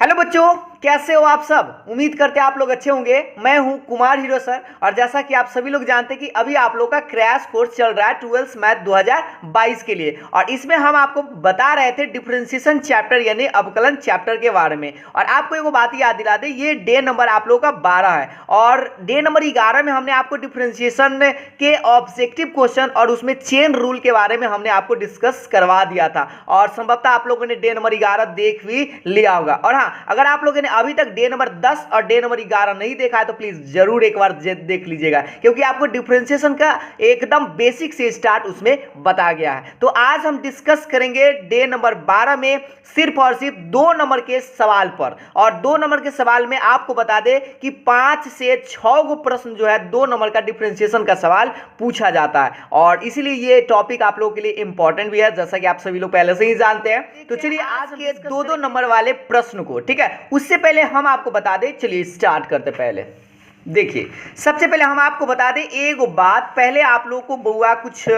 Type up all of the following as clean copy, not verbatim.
Hello बच्चों, कैसे हो आप सब। उम्मीद करते हैं आप लोग अच्छे होंगे। मैं हूं कुमार हीरो सर और जैसा कि आप सभी लोग जानते हैं कि अभी आप लोग का क्रैश कोर्स चल रहा है 12th मैथ 2022 के लिए और इसमें हम आपको बता रहे थे डिफरेंशिएशन चैप्टर यानी अवकलन चैप्टर के बारे में। और आपको एक बात याद दिला दे, ये डे नंबर आप लोग का 12 है और डे नंबर 11 में हमने आपको डिफरेंशिएशन के ऑब्जेक्टिव क्वेश्चन और उसमें चेन रूल के बारे में हमने आपको डिस्कस करवा दिया था और संभवतः आप लोगों ने डे नंबर 11 देख भी लिया होगा। और हाँ, अगर आप लोगों ने अभी तक डे नंबर 10 और डे नंबर 11 नहीं देखा है तो प्लीज जरूर एक बार देख लीजिएगा, क्योंकि आपको डिफरेंशिएशन का एकदम बेसिक से स्टार्ट उसमें बता गया है। तो आज हम डिस्कस करेंगे डे नंबर 12 में सिर्फ और सिर्फ 2 नंबर के सवाल पर। और 2 नंबर के सवाल में आपको बता दे कि 5 से 6 गो प्रश्न जो है 2 नंबर का डिफरेंशिएशन का सवाल पूछा जाता है और इसीलिए ये टॉपिक आप लोगों के लिए इंपॉर्टेंट भी है, जैसा कि आप सभी लोग पहले से ही जानते हैं। तो चलिए आज के 2-2 नंबर वाले प्रश्न को, ठीक है, उससे पहले हम आपको बता दें, चलिए स्टार्ट करते। पहले देखिए, सबसे पहले हम आपको बता दें एक बात, पहले आप लोगों को बुआ कुछ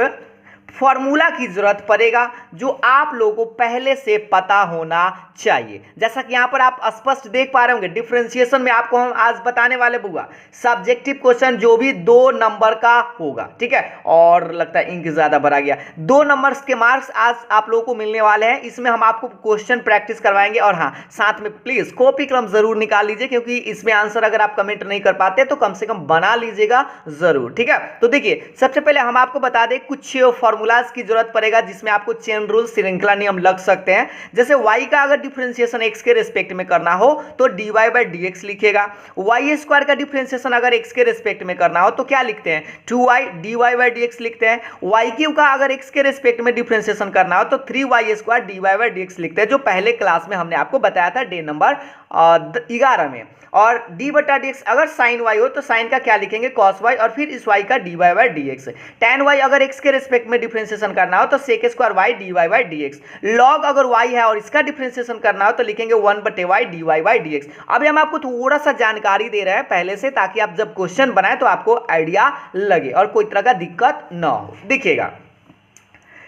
फॉर्मूला की जरूरत पड़ेगा जो आप लोगों को पहले से पता होना चाहिए। जैसा कि यहां पर आप स्पष्ट देख पा रहे होंगे, डिफरेंशिएशन में आपको हम आज बताने वाले बुआ सब्जेक्टिव क्वेश्चन जो भी 2 नंबर का होगा, ठीक है। और लगता है इंक ज्यादा भरा गया। 2 नंबर्स के मार्क्स आज आप लोगों को मिलने वाले हैं। इसमें हम आपको क्वेश्चन प्रैक्टिस करवाएंगे और हाँ, साथ में प्लीज कॉपी कलम जरूर निकाल लीजिए, क्योंकि इसमें आंसर अगर आप कमेंट नहीं कर पाते तो कम से कम बना लीजिएगा जरूर, ठीक है। तो देखिए, सबसे पहले हम आपको बता दें कुछ फॉर्मूलाज की जरूरत पड़ेगा जिसमें आपको चेन रूल श्रृंखला नियम लग सकते हैं। जैसे y का अगर डिफरेंशिएशन x के रिस्पेक्ट में करना हो तो dy बाई dx लिखेगा। y स्क्वायर का डिफरेंशिएशन अगर x के रिस्पेक्ट में करना हो तो क्या लिखते हैं, 2y dy बाई dx लिखते हैं। y क्यूब का अगर x के रिस्पेक्ट में डिफरेंशिएशन करना हो तो 3y square dy by dx लिखते हैं, जो पहले क्लास में हमने आपको बताया था डे नंबर 11 में। और d बटा dx अगर साइन y हो तो साइन का क्या लिखेंगे, cos y और फिर इस y का dy by dx। tan y अगर x के रिस्पेक्ट में डिफरेंशिएशन करना हो तो sec square y dy by dx। log अगर y है और इसका डिफरेंशिएशन करना हो तो लिखेंगे 1 बटे y dy बाई dx। अभी हम आपको थोड़ा सा जानकारी दे रहे हैं पहले से, ताकि आप जब क्वेश्चन बनाए तो आपको आइडिया लगे और कोई तरह का दिक्कत ना हो। देखिएगा,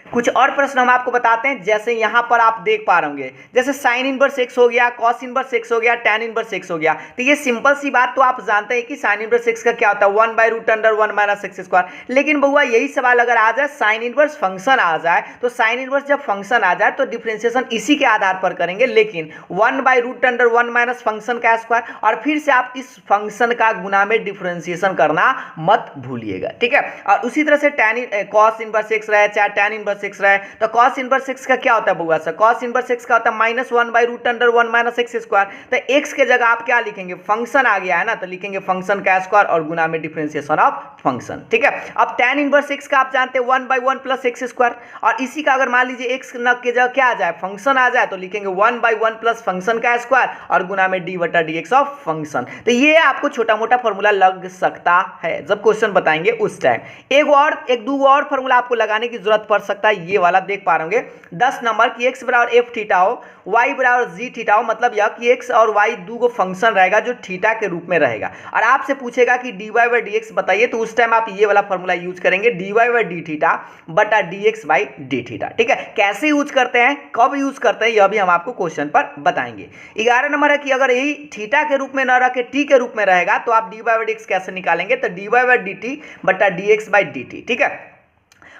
कुछ और प्रश्न हम आपको बताते हैं। जैसे यहां पर आप देख पा रहे होंगे, जैसे साइन इनवर्स x हो गया, कॉस इनवर्स x हो गया, tan इनवर्स x हो गया। तो ये सिंपल सी बात तो आप जानते हैं कि साइन इनवर्स x का क्या होता है, 1 by root under 1 minus x square. लेकिन बउआ यही सवाल अगर आ जाए साइन इनवर्स फंक्शन आ जाए तो साइन इनवर्स जब फंक्शन आ जाए तो डिफरेंशिएशन इसी के आधार पर करेंगे, लेकिन 1 by root under 1 minus function का स्क्वायर और फिर से आप इस फंक्शन का गुना में डिफरेंशिएशन करना मत भूलिएगा, ठीक है। और उसी तरह से tan कॉस इनवर्स x रहे चाहे tan इनवर्स x रहे तो cos इनवर्स x का क्या होता है बुआ सर, cos इनवर्स x का होता है minus 1 by root under 1 minus x square. तो x के जगह आप क्या लिखेंगे, फंक्शन आ गया है ना, तो लिखेंगे फंक्शन का स्क्वायर और गुना में डिफरेंशिएशन ऑफ फंक्शन, ठीक है। अब tan इनवर्स x का आप जानते हैं 1 बाई 1 प्लस एक्स स्क्वायर और इसी का अगर मान लीजिए x न के जगह क्या आ जाए, फंक्शन आ जाए, तो लिखेंगे 1 बाई 1 प्लस फंक्शन का स्क्वायर और गुना में d बटा dx ऑफ फंक्शन। तो ये आपको छोटा मोटा फॉर्मूला लग सकता है जब क्वेश्चन बताएंगे उस टाइम। एक दो और फॉर्मूला आपको लगाने की जरूरत पड़ सकता है। ये वाला देख पा रहे होंगे 10 नंबर की x बराबर एफ थीटा हो, y बराबर जी थीटा हो, मतलब यह कि x और y दो गो फंक्शन रहेगा जो थीटा के रूप में रहेगा और आपसे पूछेगा कि dy बाई dx बताइए, तो उस टाइम आप ये वाला फॉर्मूला यूज करेंगे, dy बाई डी थीटा बटा dx बाई डी थीटा, ठीक है। कैसे यूज करते हैं, कब यूज करते हैं, यह भी हम आपको क्वेश्चन पर बताएंगे। 11 नंबर है कि अगर यही थीटा के रूप में न रह के t के रूप में रहेगा तो आप dy बाई dx कैसे निकालेंगे, तो dy बाई dt बटा dx बाई dt, ठीक है।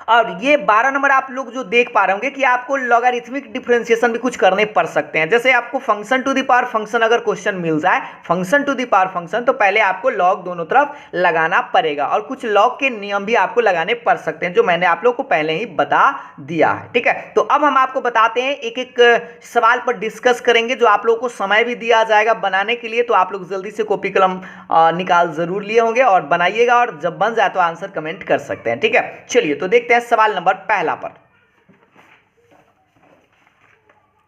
और ये 12 नंबर आप लोग जो देख पा रहे होंगे कि आपको लॉगरिथमिक डिफरेंशिएशन भी कुछ करने पड़ सकते हैं। जैसे आपको function to the power function अगर क्वेश्चन मिल जाए, function to the power function, तो पहले आपको लॉग दोनों तरफ लगाना पड़ेगा और कुछ लॉग के नियम भी आपको लगाने पड़ सकते हैं जो मैंने आप लोग को पहले ही बता दिया है, ठीक है। तो अब हम आपको बताते हैं, एक एक सवाल पर डिस्कस करेंगे जो आप लोग को समय भी दिया जाएगा बनाने के लिए, तो आप लोग जल्दी से कॉपी कलम निकाल जरूर लिए होंगे और बनाइएगा और जब बन जाए तो आंसर कमेंट कर सकते हैं, ठीक है। चलिए तो देखते हैं सवाल नंबर पहला पर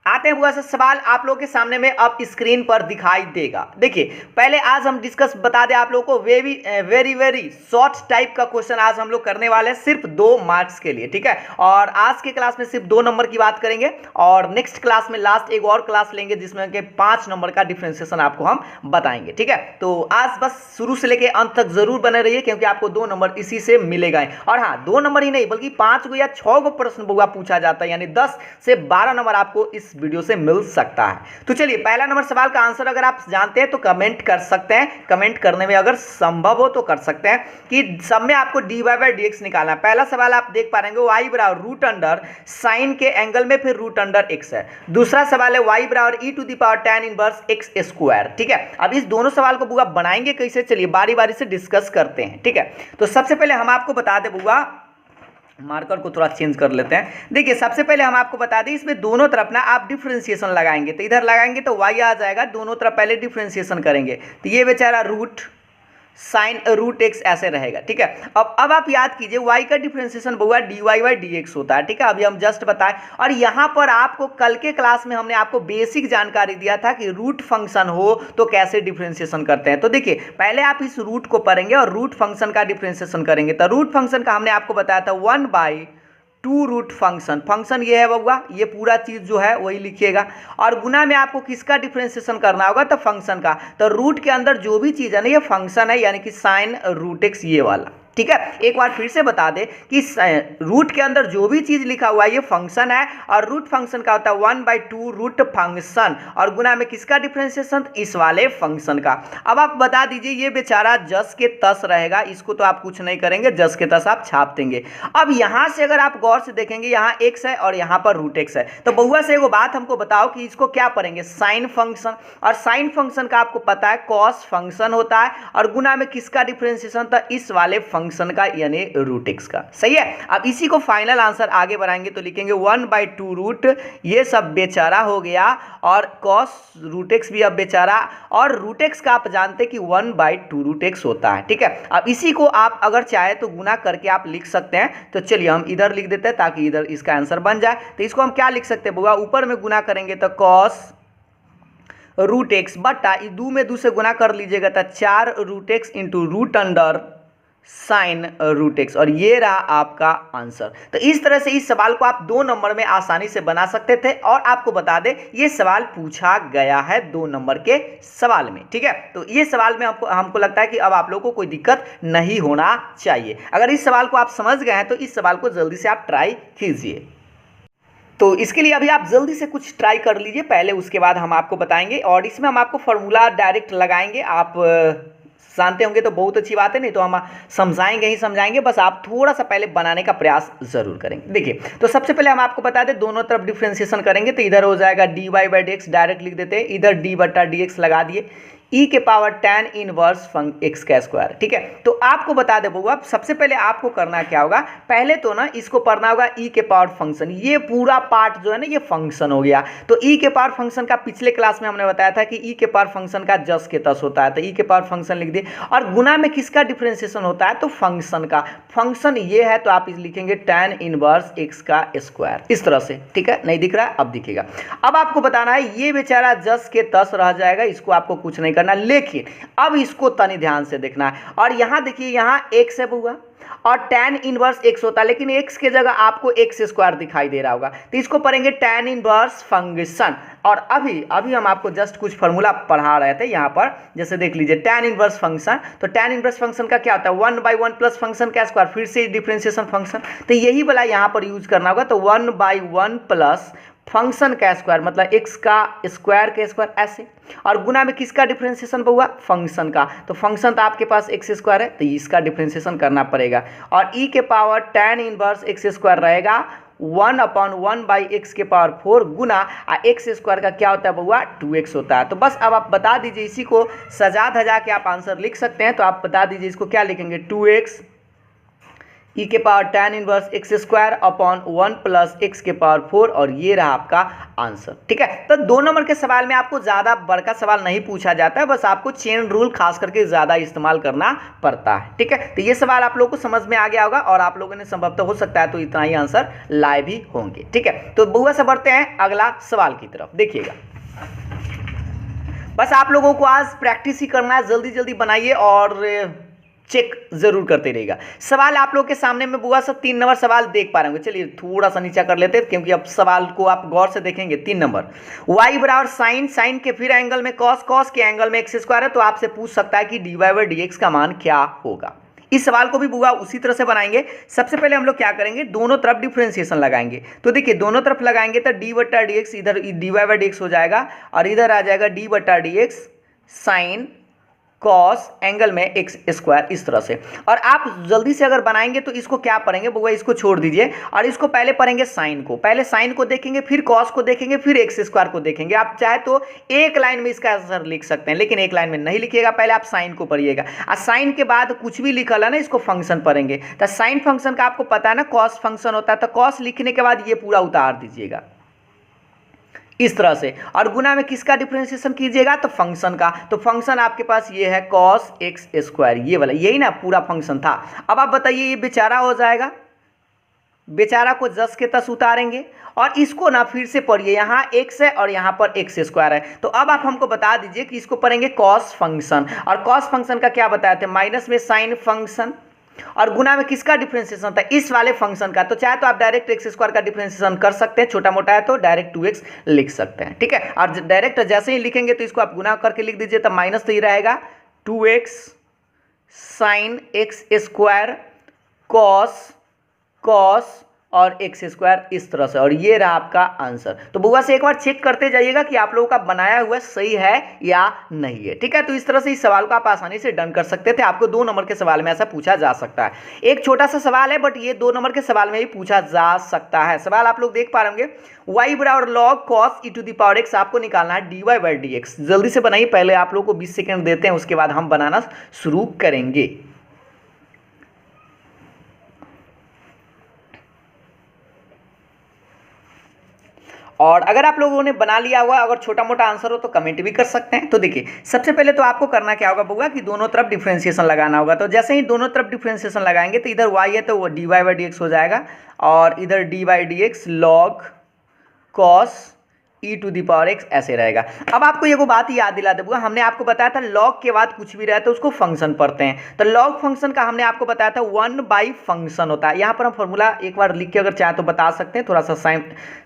आते हैं। बुआ से सवाल आप लोगों के सामने में अब स्क्रीन पर दिखाई देगा। देखिए, पहले आज हम डिस्कस बता दें आप लोगों को, वेरी वेरी शॉर्ट टाइप का क्वेश्चन आज हम लोग करने वाले हैं सिर्फ 2 मार्क्स के लिए, ठीक है। और आज के क्लास में सिर्फ 2 नंबर की बात करेंगे और नेक्स्ट क्लास में लास्ट एक और क्लास लेंगे जिसमें के 5 नंबर का डिफरेंशिएशन आपको हम बताएंगे, ठीक है। तो आज बस शुरू से लेके अंत तक जरूर बने रहिए, क्योंकि आपको 2 नंबर इसी से मिलेगा। और हाँ, 2 नंबर ही नहीं बल्कि 5 गो या 6 गो प्रश्न बुआ पूछा जाता है, यानी 10 से 12 नंबर आपको इस वीडियो से मिल सकता है। तो चलिए पहला नंबर सवाल का आंसर अगर आप जानते हैं तो कमेंट कर सकते हैं, कमेंट करने में अगर संभव हो तो कर सकते हैं कि सब में आपको dy बाई डी एक्स निकालना है। पहला सवाल आप देख पा रहे हैं y बराबर रूट अंडर साइन के एंगल में फिर रूट अंडर x है। दूसरा सवाल है y बराबर e to the power tan inverse x square. ठीक है, अब इस दोनों सवाल को बुआ बनाएंगे कैसे, चलिए बारी बारी से डिस्कस करते हैं। ठीक है, तो सबसे पहले हम आपको बता दें बुआ, मार्कर को थोड़ा चेंज कर लेते हैं। देखिए सबसे पहले हम आपको बता दें इसमें दोनों तरफ ना आप डिफरेंशिएशन लगाएंगे, तो इधर लगाएंगे तो y आ जाएगा, दोनों तरफ पहले डिफरेंशिएशन करेंगे तो ये बेचारा रूट साइन रूट एक्स ऐसे रहेगा। ठीक है, अब आप याद कीजिए y का डिफरेंशिएशन बुआ dy बाई डी एक्स होता है। ठीक है, अभी हम जस्ट बताएं, और यहाँ पर आपको कल के क्लास में हमने आपको बेसिक जानकारी दिया था कि रूट फंक्शन हो तो कैसे डिफरेंशिएशन करते हैं। तो देखिए पहले आप इस रूट को पढ़ेंगे और रूट फंक्शन का डिफरेंशिएशन करेंगे। तो रूट फंक्शन का हमने आपको बताया था 1/2 रूट फंक्शन, फंक्शन ये है बउआ, ये पूरा चीज जो है वही लिखिएगा, और गुना में आपको किसका डिफरेंशिएशन करना होगा, तो फंक्शन का। तो रूट के अंदर जो भी चीज है ना ये फंक्शन है, यानी कि साइन रूट एक्स ये वाला। ठीक है, एक बार फिर से बता दें कि रूट के अंदर जो भी चीज लिखा हुआ है ये फंक्शन है, और रूट फंक्शन का होता है 1/2 रूट फंक्शन, और गुना में किसका डिफरेंशिएशन, इस वाले फंक्शन का। अब आप बता दीजिए ये बेचारा जस के तस रहेगा, इसको तो आप कुछ नहीं करेंगे, जस के तस आप छाप देंगे। अब यहां से अगर आप गौर से देखेंगे यहाँ x है और यहाँ पर रूट x है, तो बहुआ से एगो बात हमको बताओ कि इसको क्या पढ़ेंगे, साइन फंक्शन, और साइन फंक्शन का आपको पता है कॉस फंक्शन होता है, और गुना में किसका डिफरेंशिएशन था, इस वाले फंक्शन का, यानी रूट एक्स का। सही है, अब इसी को फाइनल आंसर आगे बढ़ाएंगे तो लिखेंगे 1/2 रूट, ये सब बेचारा हो गया, और कॉस रूट एक्स भी अब बेचारा, और रूट एक्स का आप जानते कि 1/2 रूट एक्स होता है। ठीक है, अब इसी को आप अगर चाहे तो गुना करके आप लिख सकते हैं। तो चलिए हम इधर लिख देते हैं ताकि इधर इसका आंसर बन जाए। तो इसको हम क्या लिख सकते हैं बुआ, ऊपर में गुना करेंगे तो कॉस रूट एक्स बटा 2 में 2 से गुना कर लीजिएगा तो 4 root x into root under sine root x, और ये रहा आपका आंसर। तो इस तरह से इस सवाल को आप 2 नंबर में आसानी से बना सकते थे, और आपको बता दें ये सवाल पूछा गया है 2 नंबर के सवाल में। ठीक है, तो ये सवाल में हमको लगता है कि अब आप लोगों को कोई दिक्कत नहीं होना चाहिए। अगर इस सवाल को आप समझ गए हैं तो इस सवाल को जल्दी से आप ट्राई कीजिए। तो इसके लिए अभी आप जल्दी से कुछ ट्राई कर लीजिए पहले, उसके बाद हम आपको बताएंगे, और इसमें हम आपको फॉर्मूला डायरेक्ट लगाएंगे। आप जानते होंगे तो बहुत अच्छी बात है, नहीं तो हम समझाएंगे ही समझाएंगे, बस आप थोड़ा सा पहले बनाने का प्रयास जरूर करेंगे। देखिए तो सबसे पहले हम आपको बता दें दोनों तरफ डिफरेंशिएशन करेंगे, तो इधर हो जाएगा dy by d x, direct लिख देते हैं, इधर d बटा डी एक्स लगा दिए, e के पावर tan इनवर्स x का स्क्वायर। ठीक है, तो आपको बता दे बउआ, सबसे पहले आपको करना क्या होगा, पहले तो ना इसको पढ़ना होगा e के पावर फंक्शन, ये पूरा पार्ट जो है ना ये फंक्शन हो गया। तो e के पावर फंक्शन का पिछले क्लास में हमने बताया था कि e के पावर फंक्शन का जस के तस होता है, तो e के पावर फंक्शन लिख दिए, और गुना में किसका डिफरेंशिएशन होता है, तो फंक्शन का। फंक्शन ये है तो आप इस लिखेंगे tan इनवर्स x का स्क्वायर, इस तरह से। ठीक है, नहीं दिख रहा है, अब दिखेगा। अब आपको बताना है ये बेचारा जस के तस रह जाएगा, इसको आपको कुछ नहीं करना, लेकिन अब इसको तनी ध्यान से देखना है। और यहां देखिए यहाँ x है बुआ, और tan इनवर्स x होता है, लेकिन x के जगह आपको x स्क्वायर दिखाई दे रहा होगा, तो इसको पढ़ेंगे tan इनवर्स फंक्शन। और अभी हम आपको जस्ट कुछ फॉर्मूला पढ़ा रहे थे यहाँ पर, जैसे देख लीजिए tan इनवर्स फंक्शन, तो tan इनवर्स फंक्शन का क्या होता है 1/1 प्लस फंक्शन का स्क्वायर, फिर से डिफरेंशिएशन फंक्शन, तो यही वाला यहाँ पर यूज करना होगा। तो 1/1 प्लस फंक्शन का स्क्वायर, मतलब x का स्क्वायर के स्क्वायर ऐसे, और गुना में किसका डिफरेंशिएशन हुआ, फंक्शन का। तो फंक्शन तो आपके पास x स्क्वायर है, तो इसका डिफरेंशिएशन करना पड़ेगा, और e के power tan inverse x square रहेगा 1/1/x के पावर 4 गुना x स्क्वायर का क्या होता है बउआ 2x होता है। तो बस अब आप बता दीजिए, इसी को सजा धजा के आप आंसर लिख सकते हैं। तो आप बता दीजिए इसको क्या लिखेंगे, 2x e के power tan inverse x square upon 1 plus x के पावर 4, और ये रहा आपका आंसर। ठीक है, तो 2 नंबर के सवाल में आपको ज़्यादा बड़का सवाल नहीं पूछा जाता है, बस आपको चेन रूल खास करके ज़्यादा इस्तेमाल करना पड़ता है। ठीक है, तो ये सवाल आप लोगों को समझ में आ गया होगा, और आप लोगों ने संभवतः हो सकता है तो इतना ही आंसर लाए भी होंगे। ठीक है, तो बुआ से बढ़ते हैं अगला सवाल की तरफ। देखिएगा बस आप लोगों को आज प्रैक्टिस ही करना है, जल्दी जल्दी बनाइए और चेक जरूर करते रहिएगा। सवाल आप लोग के सामने में बुआ सब 3 नंबर सवाल देख पा रहे होंगे। चलिए थोड़ा सा नीचा कर लेते हैं, क्योंकि अब सवाल को आप गौर से देखेंगे। 3 नंबर, y बराबर साइन, साइन के फिर एंगल में कॉस, कॉस के एंगल में एक्स स्क्वायर है, तो आपसे पूछ सकता है कि dy बाई डी एक्स का मान क्या होगा। इस सवाल को भी बुआ उसी तरह से बनाएंगे। सबसे पहले हम लोग क्या करेंगे, दोनों तरफ डिफरेंशिएशन लगाएंगे। तो देखिए दोनों तरफ लगाएंगे तो डी बट्टा डी एक्स, इधर d y by d x हो जाएगा और इधर आ जाएगा डी बट्टा d x sine cos angle में एक्स स्क्वायर, इस तरह से। और आप जल्दी से अगर बनाएंगे तो इसको क्या पढ़ेंगे बुआ, इसको छोड़ दीजिए और इसको पहले पढ़ेंगे साइन को, पहले साइन को देखेंगे, फिर कॉस को देखेंगे, फिर एक्स स्क्वायर को देखेंगे। आप चाहे तो एक लाइन में इसका आंसर लिख सकते हैं, लेकिन एक लाइन में नहीं लिखिएगा, पहले आप साइन को पढ़िएगा और साइन के बाद कुछ भी लिखल है ना, इसको फंक्शन पढ़ेंगे। तो साइन फंक्शन का आपको पता है ना, कॉस फंक्शन होता है, तो कॉस लिखने के बाद ये पूरा उतार दीजिएगा इस तरह से। और गुना में किसका डिफरेंशिएशन कीजिएगा, तो फंक्शन का। तो फंक्शन आपके पास ये है कॉस एक्स स्क्वायर, ये वाला, यही ना पूरा फंक्शन था। अब आप बताइए ये बेचारा हो जाएगा, बेचारा को जस के तस उतारेंगे और इसको ना फिर से पढ़िए, यहाँ एक्स है और यहाँ पर एक्स स्क्वायर है। तो अब आप हमको बता दीजिए कि इसको पढ़ेंगे कॉस फंक्शन, और कॉस फंक्शन का क्या बताए थे, माइनस में साइन फंक्शन और गुना में किसका डिफरेंशिएशन था, इस वाले फंक्शन का। तो चाहे तो आप डायरेक्ट एक्स स्क्वायर का डिफरेंशिएशन कर सकते हैं, छोटा मोटा है तो डायरेक्ट 2x लिख सकते हैं, ठीक है। और डायरेक्ट जैसे ही लिखेंगे तो इसको आप गुना करके लिख दीजिए, तो माइनस तो ही रहेगा 2x sine x square cos cos और एक्स स्क्वायर, इस तरह से। और ये रहा आपका आंसर। तो बुआ से एक बार चेक करते जाइएगा कि आप लोगों का बनाया हुआ सही है या नहीं है, ठीक है। तो इस तरह से इस सवाल को आप आसानी से डन कर सकते थे। आपको 2 नंबर के सवाल में ऐसा पूछा जा सकता है। एक छोटा सा सवाल है बट ये 2 नंबर के सवाल में भी पूछा जा सकता है। सवाल आप लोग देख पा रहे होंगे, y बराबर log cos e to the power x आपको निकालना है dy बाई डी एक्स। जल्दी से बनाइए, पहले आप लोग को 20 सेकेंड देते हैं, उसके बाद हम बनाना शुरू करेंगे। और अगर आप लोगों ने बना लिया हुआ, अगर छोटा मोटा आंसर हो तो कमेंट भी कर सकते हैं। तो देखिए सबसे पहले तो आपको करना क्या होगा बुआ, कि दोनों तरफ डिफरेंशिएशन लगाना होगा। तो जैसे ही दोनों तरफ डिफरेंशिएशन लगाएंगे तो इधर y है तो वो d y by d x हो जाएगा और इधर d by d x log cos e to the power x ऐसे रहेगा। अब आपको ये बात याद दिला दूंगा, हमने आपको बताया था लॉग के बाद कुछ भी रहे तो उसको फंक्शन पढ़ते हैं। तो लॉग फंक्शन का हमने आपको बताया था 1 बाई फंक्शन होता है। यहाँ पर हम फॉर्मूला एक बार लिख के अगर चाहे तो बता सकते हैं, थोड़ा सा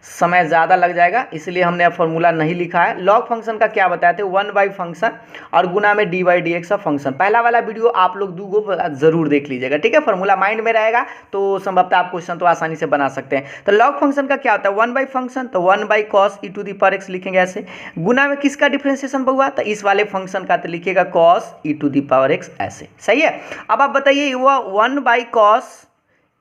समय ज़्यादा लग जाएगा इसलिए हमने फॉर्मूला नहीं लिखा है। लॉग फंक्शन का क्या बताया थे, 1 बाई फंक्शन और गुना में डी बाई डी एक्स का फंक्शन। पहला वाला वीडियो आप लोग 2 जरूर देख लीजिएगा, ठीक है। फॉर्मूला माइंड में रहेगा तो संभवतः आप क्वेश्चन तो आसानी से बना सकते हैं। तो लॉग फंक्शन का क्या होता है, 1 बाई फंक्शन, तो 1 by cos e to the power x लिखेंगे ऐसे। गुना में किसका डिफरेंशिएशन हुआ, तो इस वाले फंक्शन का, तो लिखिएगा cos e to the power x ऐसे, सही है। अब आप बताइए हुआ 1 by cos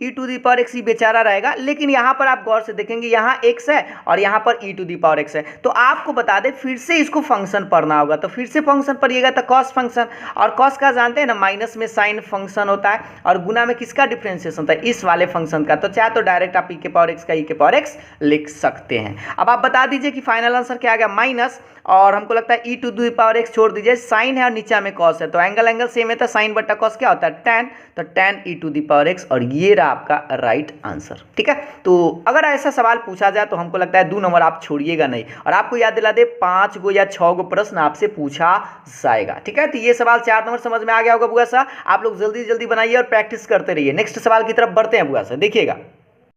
e to the power x ही बेचारा रहेगा, लेकिन यहाँ पर आप गौर से देखेंगे यहाँ एक्स है और यहाँ पर ई टू दी पावर एक्स है। तो आपको बता दें फिर से इसको फंक्शन पढ़ना होगा, तो फिर से फंक्शन पढ़िएगा तो कॉस फंक्शन, और कॉस का जानते हैं ना माइनस में साइन फंक्शन होता है और गुना में किसका डिफरेंशिएशन होता है, इस वाले फंक्शन का। तो चाहे तो डायरेक्ट आप ई के पावर एक्स का ई के पावर एक्स लिख सकते हैं। अब आप बता दीजिए कि फाइनल आंसर क्या आ गया, माइनस, और हमको लगता है ई टू दी पावर एक्स छोड़ दीजिए, साइन है और नीचे में कॉस है तो एंगल सेम है, तो साइन बट्टा कॉस क्या होता है tan, तो tan e to the power x, और ये रहा आपका राइट आंसर, ठीक है। तो अगर ऐसा सवाल पूछा जाए तो हमको लगता है 2 नंबर आप छोड़िएगा नहीं, और आपको याद दिला दे 5 गो या 6 गो प्रश्न आपसे पूछा जाएगा, ठीक है। तो ये सवाल 4 नंबर समझ में आ गया होगा बुआ सा। आप लोग जल्दी जल्दी बनाइए और प्रैक्टिस करते रहिए। नेक्स्ट सवाल की तरफ बढ़ते हैं बुआ सा, देखिएगा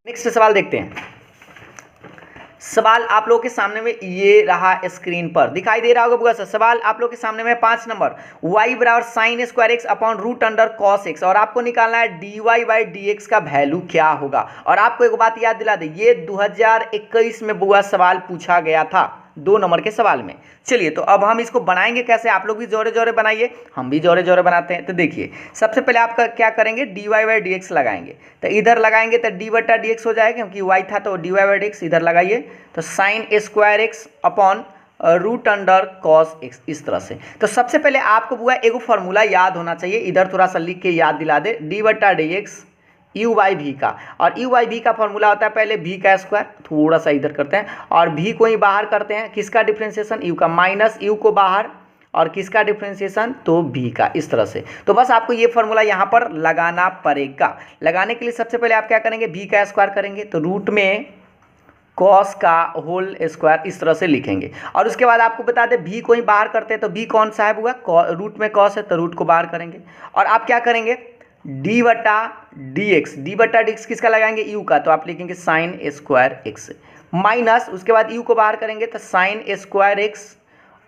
नेक्स्ट सवाल देखते हैं। सवाल आप लोगों के सामने में ये रहा, स्क्रीन पर दिखाई दे रहा होगा बुआ सा। सवाल आप लोगों के सामने में 5 नंबर, y बराबर sine square x upon root under cos x, और आपको निकालना है dy बाई डी एक्स का वैल्यू क्या होगा। और आपको एक बात याद दिला दे, ये 2021 में बुआ सवाल पूछा गया था 2 नंबर के सवाल में। चलिए तो अब हम इसको बनाएंगे कैसे, आप लोग भी जोरे जोरे बनाइए, हम भी जोरे जोरे बनाते हैं। तो देखिए सबसे पहले आपका क्या करेंगे, dy बाई डी एक्स लगाएंगे, तो इधर लगाएंगे तो d बट्टा डी एक्स हो जाएगा, क्योंकि y था तो dy बाई डी एक्स इधर लगाइए, तो sine square x upon root under cos x, इस तरह से। तो सबसे पहले आपको बुआ एगो फॉर्मूला याद होना चाहिए, इधर थोड़ा सा लिख के याद दिला दे, d बट्टा डी एक्स यू बाई भी का, और यू बाई भी का फॉर्मूला होता है पहले भी का स्क्वायर, थोड़ा सा इधर करते हैं और भी को ही बाहर करते हैं, किसका डिफरेंशिएशन यू का, माइनस यू को बाहर और किसका डिफरेंशिएशन, तो भी का, इस तरह से। तो बस आपको ये फॉर्मूला यहाँ पर लगाना पड़ेगा। लगाने के लिए सबसे पहले आप क्या करेंगे, भी का स्क्वायर करेंगे तो रूट में कॉस का होल स्क्वायर, इस तरह से लिखेंगे। और उसके बाद आपको बता दें भी को ही बाहर करते हैं, तो भी कौन सा है बुआ, रूट में कॉस है तो रूट को बाहर करेंगे। और आप क्या करेंगे, डी बट्टा डी एक्स किसका लगाएंगे, यू का, तो आप लिखेंगे साइन स्क्वायर एक्स, माइनस उसके बाद यू को बाहर करेंगे तो साइन स्क्वायर एक्स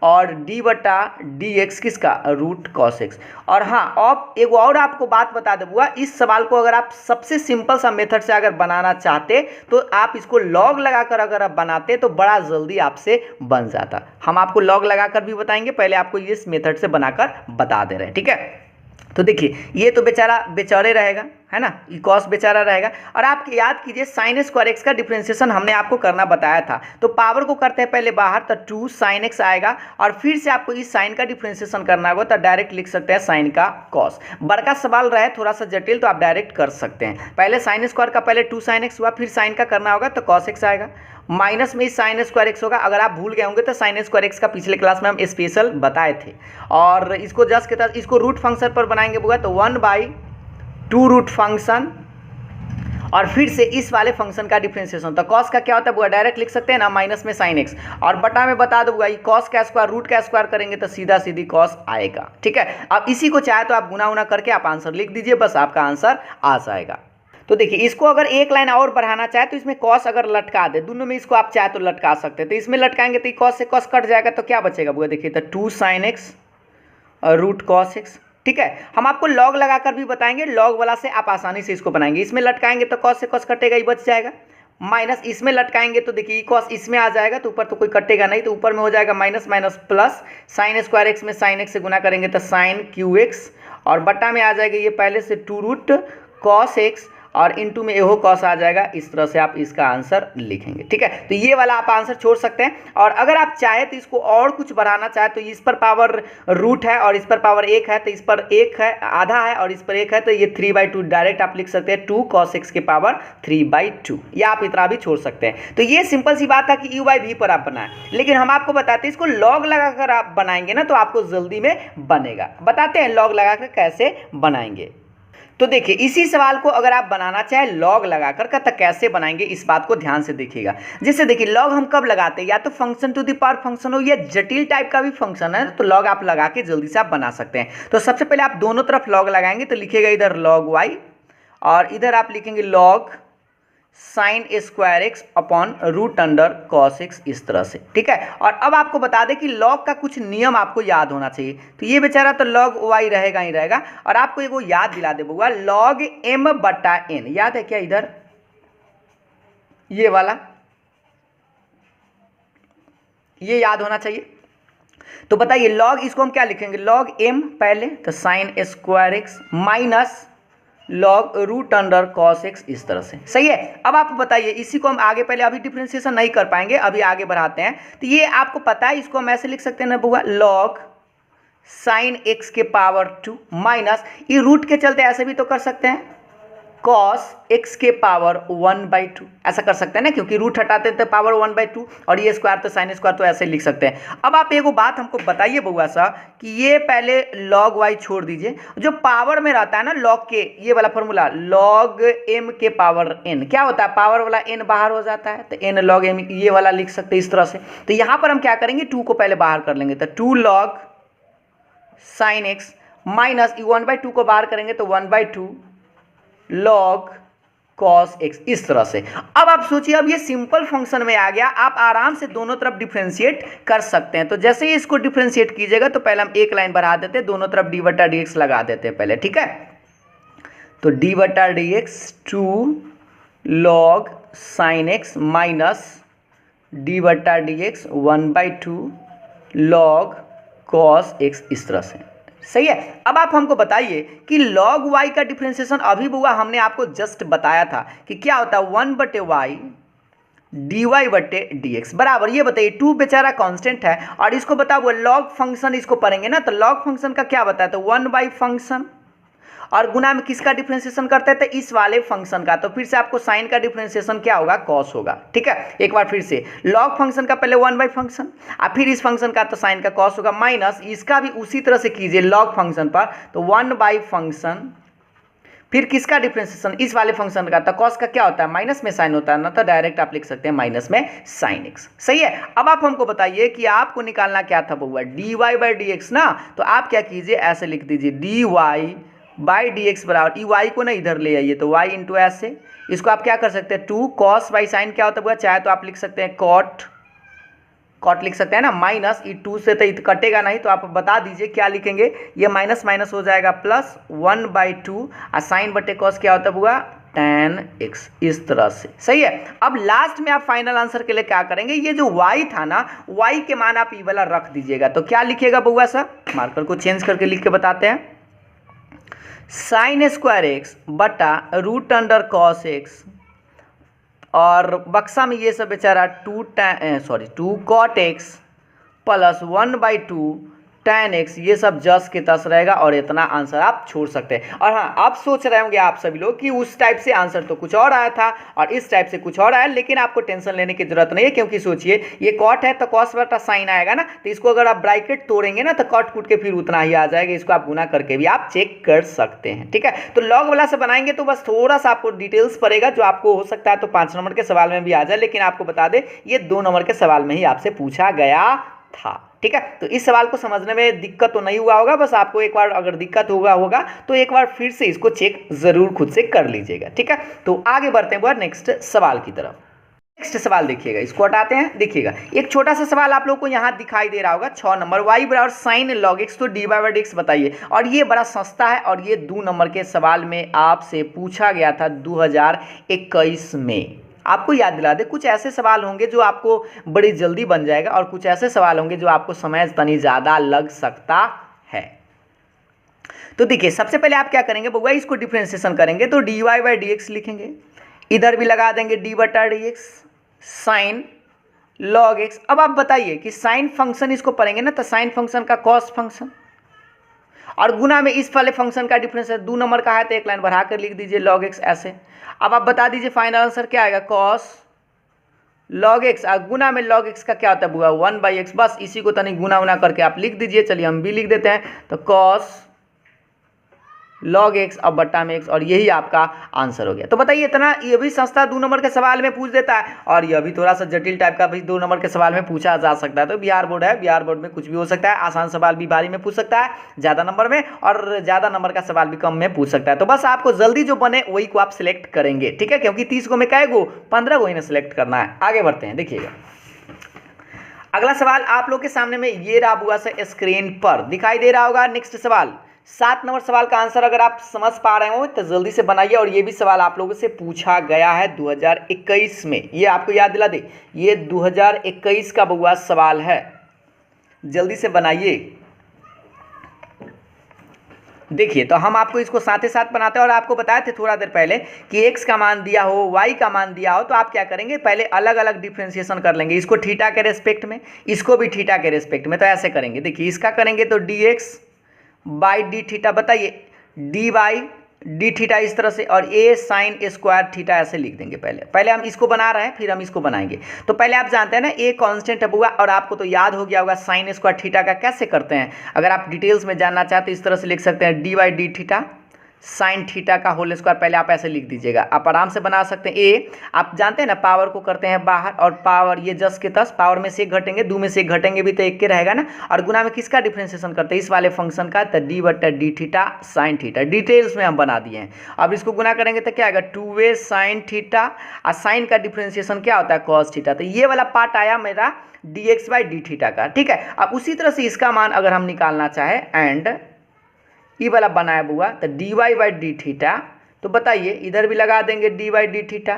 और डी बटा डी एक्स किसका, रूट कॉस एक्स। और हाँ, अब एक और आपको बात बता दूंगा, इस सवाल को अगर आप सबसे सिंपल सा मेथड से अगर बनाना चाहते तो आप इसको लॉग लगाकर अगर आप बनाते तो बड़ा जल्दी आपसे बन जाता। हम आपको लॉग लगाकर भी बताएंगे, पहले आपको इस मेथड से बनाकर बता दे रहे हैं, ठीक है। तो देखिए ये तो बेचारा बेचारे रहेगा, है ना, ये कॉस बेचारा रहेगा। और आप याद कीजिए साइन स्क्वायर एक्स का डिफरेंशिएशन हमने आपको करना बताया था, तो पावर को करते हैं पहले बाहर, तो 2 साइन एक्स आएगा और फिर से आपको इस साइन का डिफरेंशिएशन करना होगा, तो डायरेक्ट लिख सकते हैं साइन का कॉस। बड़का सवाल रहे थोड़ा सा जटिल तो आप डायरेक्ट कर सकते हैं, पहले साइन स्क्वायर का पहले 2 साइन एक्स हुआ, फिर साइन का करना होगा तो कॉस एक्स आएगा, माइनस में साइन स्क्वायर एक्स होगा। अगर आप भूल गए होंगे तो साइन स्क्वायर एक्स का पिछले क्लास में हम स्पेशल बताए थे, और इसको जस्ट के तहत इसको रूट फंक्शन पर बनाएंगे बुआ, तो 1/2 रूट फंक्शन और फिर से इस वाले फंक्शन का डिफरेंशिएशन। तो कॉस का क्या होता है बुआ, डायरेक्ट लिख सकते हैं ना, माइनस में साइन एक्स, और बटा में बता दूंगा ये कॉस का स्क्वायर रूट का स्क्वायर करेंगे तो सीधा सीधी कॉस आएगा, ठीक है। अब इसी को चाहे तो आप गुना उना करके आप आंसर लिख दीजिए, बस आपका आंसर आ जाएगा। तो देखिए इसको अगर एक लाइन और बढ़ाना चाहे तो इसमें कॉस अगर लटका दे, दोनों में इसको आप चाहे तो लटका सकते हैं, तो इसमें लटकाएंगे तो कॉस से कॉस कट जाएगा, तो क्या बचेगा बुआ, देखिए तो 2 साइन एक्स और रूट कॉस एक्स, ठीक है। हम आपको लॉग लगाकर भी बताएंगे, लॉग वाला से आप आसानी से इसको बनाएंगे। इसमें लटकाएंगे तो कॉस से कॉस कटेगा, ये बच जाएगा, माइनस इसमें लटकाएंगे तो देखिए कॉस इसमें आ जाएगा, तो ऊपर तो कोई कटेगा नहीं, तो ऊपर में हो जाएगा minus minus plus, sign square x में साइन एक्स से गुना करेंगे तो साइन क्यू एक्स, और बट्टा में आ जाएगा ये पहले से 2 रूट कॉस एक्स, और इनटू में एहो कॉस आ जाएगा। इस तरह से आप इसका आंसर लिखेंगे, ठीक है। तो ये वाला आप आंसर छोड़ सकते हैं, और अगर आप चाहे तो इसको और कुछ बढ़ाना चाहे तो इस पर पावर रूट है और इस पर पावर 1 है, तो इस पर 1 है आधा है और इस पर 1 है, तो ये 3/2 डायरेक्ट आप लिख सकते हैं 2 cos x के पावर 3/2, या आप इतना भी छोड़ सकते हैं। तो ये सिंपल सी बात है कि u/v पर आप बनाएं, लेकिन हम आपको बताते हैं इसको लॉग लगाकर आप बनाएंगे ना तो आपको जल्दी में बनेगा। बताते हैं लॉग लगाकर कैसे बनाएंगे। तो देखिए इसी सवाल को अगर आप बनाना चाहे लॉग लगाकर तो कैसे बनाएंगे, इस बात को ध्यान से देखिएगा। जैसे देखिए लॉग हम कब लगाते हैं, या तो function to the power function हो या जटिल टाइप का भी फंक्शन है, तो लॉग आप लगा के जल्दी से आप बना सकते हैं। तो सबसे पहले आप दोनों तरफ लॉग लगाएंगे, तो लिखिएगा इधर लॉग वाई और इधर आप लिखेंगे log sine square x upon root under cos x, इस तरह से, ठीक है। और अब आपको बता दें कि लॉग का कुछ नियम आपको याद होना चाहिए। तो ये बेचारा तो लॉग वाई रहेगा ही रहेगा, और आपको एगो याद दिला दे बउआ, लॉग एम बटा एन, याद है क्या इधर ये वाला, ये याद होना चाहिए। तो बताइए लॉग इसको हम क्या लिखेंगे, लॉग एम पहले तो sine square x minus log root under cos x, इस तरह से, सही है। अब आप बताइए इसी को हम आगे, पहले अभी डिफरेंशिएशन नहीं कर पाएंगे, अभी आगे बढ़ाते हैं। तो ये आपको पता है, इसको हम ऐसे लिख सकते हैं ना बुआ, लॉग साइन एक्स के पावर 2 माइनस, ये रूट के चलते ऐसे भी तो कर सकते हैं कॉस एक्स के पावर 1/2, ऐसा कर सकते हैं ना, क्योंकि रूट हटाते हैं तो पावर 1/2, और ये स्क्वायर तो साइन स्क्वायर, तो ऐसे लिख सकते हैं। अब आप एगो बात हमको बताइए बउआ सा कि ये पहले लॉग वाई छोड़ दीजिए, जो पावर में रहता है ना लॉग के, ये वाला फॉर्मूला लॉग एम के पावर एन, क्या होता है पावर वाला एन बाहर हो जाता है, तो एन लॉग एम, ये वाला लिख सकते हैं इस तरह से। तो यहाँ पर हम क्या करेंगे, 2 को पहले बाहर कर लेंगे, तो 2 लॉग साइन एक्स माइनस 1/2 को बाहर करेंगे तो 1/2 लॉग कॉस एक्स, इस तरह से। अब आप सोचिए, अब ये सिंपल फंक्शन में आ गया, आप आराम से दोनों तरफ डिफरेंशिएट कर सकते हैं। तो जैसे ही इसको डिफरेंशिएट कीजिएगा तो पहले हम एक लाइन बढ़ा देते हैं, दोनों तरफ डी बटा डी एक्स लगा देते हैं पहले, ठीक है। तो डी बटा d x 2 log sine x minus d बटा d x 1/2 log cos x, इस तरह से, सही है। अब आप हमको बताइए कि log y का डिफरेंशिएशन अभी बुआ हमने आपको जस्ट बताया था कि क्या होता है 1/y dy/dx बराबर, ये बताइए 2 बेचारा कांस्टेंट है, और इसको बताओ वो log फंक्शन, इसको पढ़ेंगे ना, तो log फंक्शन का क्या बताया, तो 1 फंक्शन, और गुना में किसका डिफरेंशिएशन करते हैं, तो इस वाले फंक्शन का। तो फिर से आपको साइन का डिफरेंशिएशन क्या होगा, कॉस होगा, ठीक है। एक बार फिर से लॉग फंक्शन का पहले 1 फंक्शन, और फिर इस फंक्शन का तो साइन का कॉस होगा, माइनस इसका भी उसी तरह से कीजिए लॉग फंक्शन पर, तो 1 फंक्शन, फिर किसका डिफरेंशिएशन, इस वाले फंक्शन का, तो कॉस का क्या होता है माइनस में साइन होता है ना, तो डायरेक्ट आप लिख सकते हैं माइनस में साइन एक्स, सही है। अब आप हमको बताइए कि आपको निकालना क्या था बउआ, dy/dx ना, तो आप क्या कीजिए ऐसे लिख दीजिए dy/dx बराबर, वाई को ना इधर ले आइए, तो y इंटू ऐसे, इसको आप क्या कर सकते हैं 2 cos बाई साइन क्या होता है बुआ, चाहे तो आप लिख सकते हैं कॉट लिख सकते हैं ना, माइनस ई 2 से तो कटेगा नहीं, तो आप बता दीजिए क्या लिखेंगे। ये माइनस माइनस हो जाएगा प्लस 1/2 और साइन बटे कॉस क्या होता है बुआ, tan x, इस तरह से। सही है। अब लास्ट में आप फाइनल आंसर के लिए क्या करेंगे, ये जो y था ना, y के मान आप ई वाला रख दीजिएगा। तो क्या लिखिएगा बउआ सर, मार्कर को चेंज करके लिख के बताते हैं, साइन स्क्वायर एक्स बटा रूट अंडर कॉस एक्स, और बक्सा में ये सब बेचारा 2 cot x plus 1/2 tan x, ये सब जस के तस रहेगा और इतना आंसर आप छोड़ सकते हैं। और हाँ, आप सोच रहे होंगे आप सभी लोग कि उस टाइप से आंसर तो कुछ और आया था और इस टाइप से कुछ और आया, लेकिन आपको टेंशन लेने की जरूरत नहीं है, क्योंकि सोचिए ये कॉट है तो कॉस बटा साइन आएगा ना, तो इसको अगर आप ब्रैकेट तोड़ेंगे ना तो कॉट कूट के फिर उतना ही आ जाएगा, इसको आप गुना करके भी आप चेक कर सकते हैं। ठीक है, तो लॉग वाला से बनाएंगे तो बस थोड़ा सा आपको डिटेल्स पड़ेगा, जो आपको हो सकता है तो 5 नंबर के सवाल में भी आ जाए, लेकिन आपको बता दें ये 2 नंबर के सवाल में ही आपसे पूछा गया था। ठीक है, तो इस सवाल को समझने में दिक्कत तो नहीं हुआ होगा, बस आपको एक बार अगर दिक्कत होगा तो एक बार फिर से इसको चेक जरूर खुद से कर लीजिएगा। ठीक है, तो आगे बढ़ते हैं नेक्स्ट सवाल की तरफ। नेक्स्ट सवाल देखिएगा, इसको हटाते हैं। देखिएगा एक छोटा सा सवाल आप लोग को यहाँ दिखाई दे रहा होगा, 6 नंबर, y बराबर साइन लॉग एक्स तो dy/dx बताइए। और ये बड़ा सस्ता है और ये 2 नंबर के सवाल में आपसे पूछा गया था 2021 में। आपको याद दिला दे, कुछ ऐसे सवाल होंगे जो आपको बड़ी जल्दी बन जाएगा और कुछ ऐसे सवाल होंगे जो आपको समय तनी ज़्यादा लग सकता है। तो देखिए सबसे पहले आप क्या करेंगे बउआ, इसको डिफरेंशिएशन करेंगे तो dy/dx लिखेंगे, इधर भी लगा देंगे d/dx साइन लॉग एक्स। अब आप बताइए कि साइन फंक्शन इसको पढ़ेंगे ना, तो साइन फंक्शन का कॉस फंक्शन और गुना में इस वाले फंक्शन का डिफरेंस है, 2 नंबर का है तो एक लाइन बढ़ा कर लिख दीजिए लॉग एक्स ऐसे। अब आप बता दीजिए फाइनल आंसर क्या आएगा, कॉस लॉग एक्स, और गुना में लॉग एक्स का क्या होता है बुआ, 1/x। बस इसी को तनी गुना उना करके आप लिख दीजिए। चलिए हम भी लिख देते हैं, तो कॉस लॉग एक्स अब बट्टा में एक्स, और यही आपका आंसर हो गया। तो बताइए इतना, ये भी सस्ता 2 नंबर के सवाल में पूछ देता है और यह भी थोड़ा सा जटिल टाइप का भी 2 नंबर के सवाल में पूछा जा सकता है। तो बिहार बोर्ड है, बिहार बोर्ड में कुछ भी हो सकता है, आसान सवाल भी बारी में पूछ सकता है ज़्यादा नंबर में, और ज़्यादा नंबर का सवाल भी कम में पूछ सकता है। तो बस आपको जल्दी जो बने वही को आप सिलेक्ट करेंगे। ठीक है, क्योंकि 30 को में कै गो, 15 को ही ना सिलेक्ट करना है। आगे बढ़ते हैं, देखिएगा अगला सवाल आप लोग के सामने में ये रहा बुआ से स्क्रीन पर दिखाई दे रहा होगा। नेक्स्ट सवाल 7 नंबर सवाल का आंसर अगर आप समझ पा रहे हो तो जल्दी से बनाइए। और ये भी सवाल आप लोगों से पूछा गया है 2021 में, ये आपको याद दिला दे, ये 2021 का बुआ सवाल है, जल्दी से बनाइए। देखिए तो हम आपको इसको साथ ही साथ बनाते हैं, और आपको बताए थे थोड़ा देर पहले कि x का मान दिया हो, y का मान दिया हो, तो आप क्या करेंगे, पहले अलग अलग डिफ्रेंशिएशन कर लेंगे, इसको थीटा के रेस्पेक्ट में, इसको भी थीटा के रेस्पेक्ट में। तो ऐसे करेंगे, देखिए इसका करेंगे तो dx/d थीटा, बताइए d/d थीटा इस तरह से, और a साइन स्क्वायर थीटा ऐसे लिख देंगे। पहले हम इसको बना रहे हैं, फिर हम इसको बनाएंगे। तो पहले आप जानते हैं ना a कांस्टेंट है बुआ, और आपको तो याद हो गया होगा साइन स्क्वायर थीटा का कैसे करते हैं। अगर आप डिटेल्स में जानना चाहते हैं इस तरह से लिख सकते हैं d/d थीटा साइन थीटा का होल स्क्वायर, पहले आप ऐसे लिख दीजिएगा, आप आराम से बना सकते हैं। ए आप जानते हैं ना, पावर को करते हैं बाहर, और पावर ये जस के तस, पावर में से एक घटेंगे, 2 में से एक घटेंगे भी तो एक के रहेगा ना, और गुना में किसका डिफ्रेंशिएशन करते हैं, इस वाले फंक्शन का, तो d/d theta sine theta, details में हम बना दिए हैं। अब इसको गुना करेंगे तो क्या आएगा, 2a साइन थीटा, और साइन का डिफ्रेंशिएशन क्या होता है, कॉस थीटा। तो ये वाला पार्ट आया मेरा dx/d थीटा का। ठीक है, अब उसी तरह से इसका मान अगर हम निकालना चाहे, एंड ये वाला बनाया बुआ तो dy/d थीटा, तो बताइए इधर भी लगा देंगे dy/d theta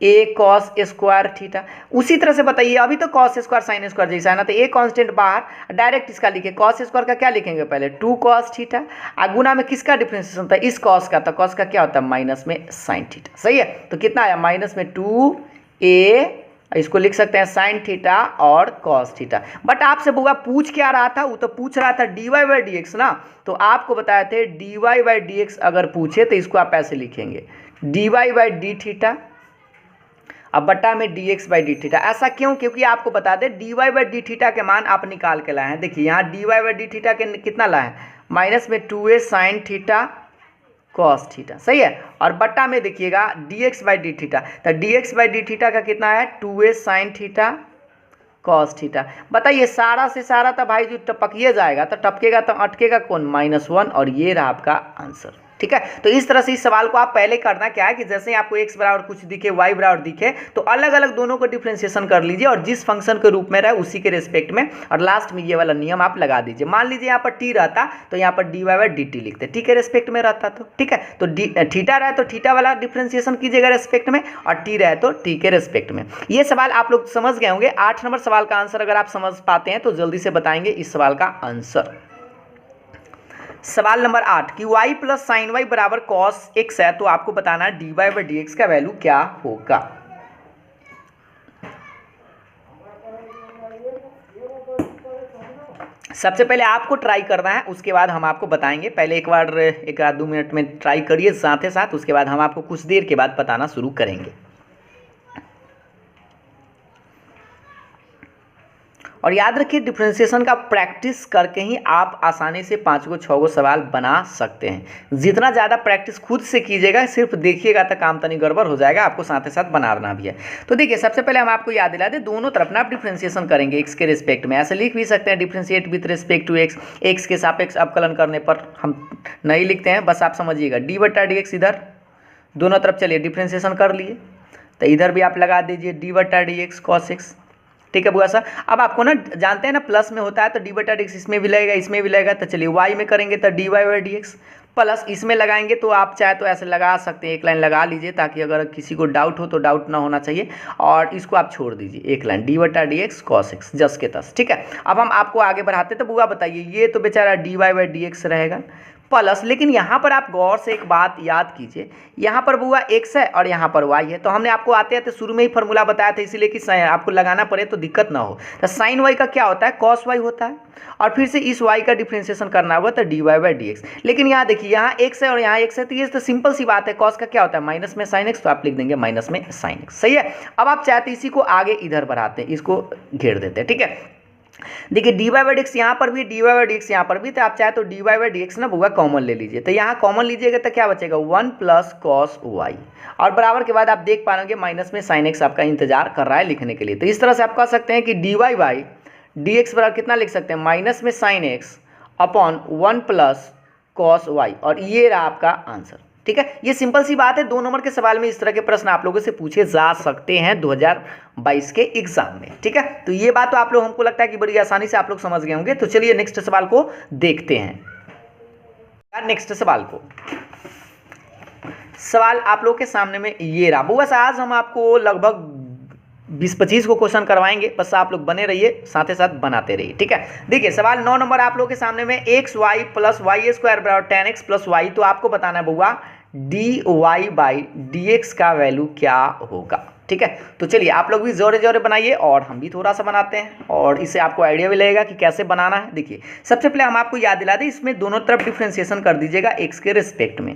a cos square theta. उसी तरह से बताइए, अभी तो cos स्क्वायर साइन स्क्वायर जैसा है ना, तो a कांस्टेंट बाहर, डायरेक्ट इसका लिखे, cos स्क्वायर का क्या लिखेंगे पहले 2 cos थीटा, और गुना में किसका डिफ्रेंशिएशन था, इस cos का, तो cos का क्या होता है माइनस में साइन थीटा। सही है, तो कितना आया माइनस में 2a, इसको लिख सकते हैं साइन थीटा और कॉस थीटा। बट आपसे बुआ पूछ क्या रहा था, वो तो पूछ रहा था dy/dx ना, तो आपको बताए थे dy/dx अगर पूछे तो इसको आप ऐसे लिखेंगे dy/d थीटा अब बट्टा में dx/d थीटा। ऐसा क्यों, क्योंकि आपको बता दें dy/d थीटा के मान आप निकाल के लाए हैं। देखिए यहाँ dy/d थीटा के कितना लाए हैं, माइनस में 2a sine theta cos theta. सही है, और बट्टा में देखिएगा dx/d थीटा, तो dx/d थीटा का कितना है 2a sine theta cos theta. बताइए सारा से सारा तो भाई जो टपकिए जाएगा, तो टपकेगा तो अटकेगा कौन, -1, और ये रहा आपका आंसर। ठीक है। तो इस तरह से इस सवाल को आप पहले करना क्या है कि जैसे ही आपको x बराबर कुछ दिखे, y बराबर दिखे, तो अलग अलग दोनों को डिफरेंशिएशन कर लीजिए और जिस फंक्शन के रूप में रहे उसी के रेस्पेक्ट में, और लास्ट में ये वाला नियम आप लगा दीजिए। मान लीजिए यहाँ पर t रहता तो यहाँ पर dy बाई dt लिखते, t के रेस्पेक्ट में रहता तो, ठीक है। तो थीटा रहे तो थीटा वाला डिफरेंशिएशन कीजिएगा रेस्पेक्ट में, और t रहे तो t के रेस्पेक्ट में। ये सवाल आप लोग समझ गए होंगे। 8 नंबर सवाल का आंसर अगर आप समझ पाते हैं तो जल्दी से बताएंगे इस सवाल का आंसर। सवाल नंबर 8 कि y प्लस साइन वाई बराबर कॉस x है, तो आपको बताना है dy बाई dx का वैल्यू क्या होगा। सबसे पहले आपको ट्राई करना है, उसके बाद हम आपको बताएंगे। पहले एक बार 1-2 मिनट में ट्राई करिए साथ ही साथ, उसके बाद हम आपको कुछ देर के बाद बताना शुरू करेंगे। और याद रखिए डिफरेंशिएशन का प्रैक्टिस करके ही आप आसानी से 5 को 6 को सवाल बना सकते हैं। जितना ज़्यादा प्रैक्टिस खुद से कीजिएगा, सिर्फ देखिएगा तो काम तनी गड़बड़ हो जाएगा, आपको साथ ही साथ बनाना भी है। तो देखिए सबसे पहले हम आपको याद दिला दें, दोनों तरफ ना आप डिफरेंशिएशन करेंगे x के रिस्पेक्ट में। ऐसे लिख भी सकते हैं differentiate with respect to x के सापेक्ष अवकलन करने पर हम नहीं लिखते हैं, बस आप समझिएगा डी बटा डी एक्स इधर दोनों तरफ। चलिए डिफरेंशिएशन कर लिए, तो इधर भी आप लगा दीजिए डी बटा डी एक्स कॉस एक्स, ठीक है बुआ सर। अब आपको ना जानते हैं ना प्लस में होता है तो डी बटा डी एक्स इसमें भी लगेगा, इसमें भी लगेगा। तो चलिए वाई में करेंगे तो d y by d x plus इसमें लगाएंगे, तो आप चाहे तो ऐसे लगा सकते हैं, एक लाइन लगा लीजिए ताकि अगर किसी को डाउट हो तो डाउट ना होना चाहिए। और इसको आप छोड़ दीजिए, एक लाइन डी बटा डी एक्स कॉस एक्स जस के तस, ठीक है। अब हम आपको आगे बढ़ाते तो बुआ बताइए, ये तो बेचारा d y by d x रहेगा प्लस, लेकिन यहाँ पर आप गौर से एक बात याद कीजिए, यहाँ पर बुआ x है और यहाँ पर y है। तो हमने आपको आते आते शुरू में ही फॉर्मूला बताया था, इसीलिए कि आपको लगाना पड़े तो दिक्कत ना हो। तो साइन y का क्या होता है, cos y होता है, और फिर से इस y का डिफरेंशिएशन करना होगा तो d y by d x. लेकिन यहाँ देखिए यहाँ x है और यहाँ x है, तो ये तो सिंपल सी बात है। cos का क्या होता है, माइनस में साइन x, तो आप लिख देंगे माइनस में साइन x, सही है। अब आप चाहते इसी को आगे इधर बढ़ाते हैं, इसको घेर देते हैं, ठीक है। देखिए d y by d x यहाँ पर भी, d y by d x यहाँ पर भी, तो आप चाहे तो d y by d x ना बुआ कॉमन ले लीजिए। तो यहाँ कॉमन लीजिएगा तो क्या बचेगा 1 प्लस कॉस वाई, और बराबर के बाद आप देख पा रहे माइनस में साइन एक्स आपका इंतजार कर रहा है लिखने के लिए। तो इस तरह से आप कह सकते हैं कि d y by d x बराबर कितना लिख सकते हैं, माइनस में sine x upon 1 plus cos y, और ये रहा आपका आंसर, ठीक है। ये सिंपल सी बात है, 2 नंबर के सवाल में इस तरह के प्रश्न आप लोगों से पूछे जा सकते हैं 2022 के एग्जाम में, ठीक है। तो ये बात तो आप लोग, हमको लगता है कि बड़ी आसानी से आप लोग समझ गए होंगे। तो चलिए नेक्स्ट सवाल को देखते हैं। नेक्स्ट सवाल को, सवाल आप लोग के सामने में ये रहा बुआ। आज हम आपको लगभग 20-25 को क्वेश्चन करवाएंगे, बस आप लोग बने रहिए, साथ ही साथ बनाते रहिए, ठीक है। देखिए सवाल 9 नंबर आप लोग के सामने में, x y plus y square बराबर 10x प्लस वाई। तो आपको बताना है बुआ d y by d x का वैल्यू क्या होगा, ठीक है। तो चलिए आप लोग भी जोरे जोरे बनाइए और हम भी थोड़ा सा बनाते हैं, और इससे आपको आइडिया भी लगेगा कि कैसे बनाना है। देखिए सबसे पहले हम आपको याद दिला दें, इसमें दोनों तरफ डिफ्रेंशिएशन कर दीजिएगा एक्स के रिस्पेक्ट में।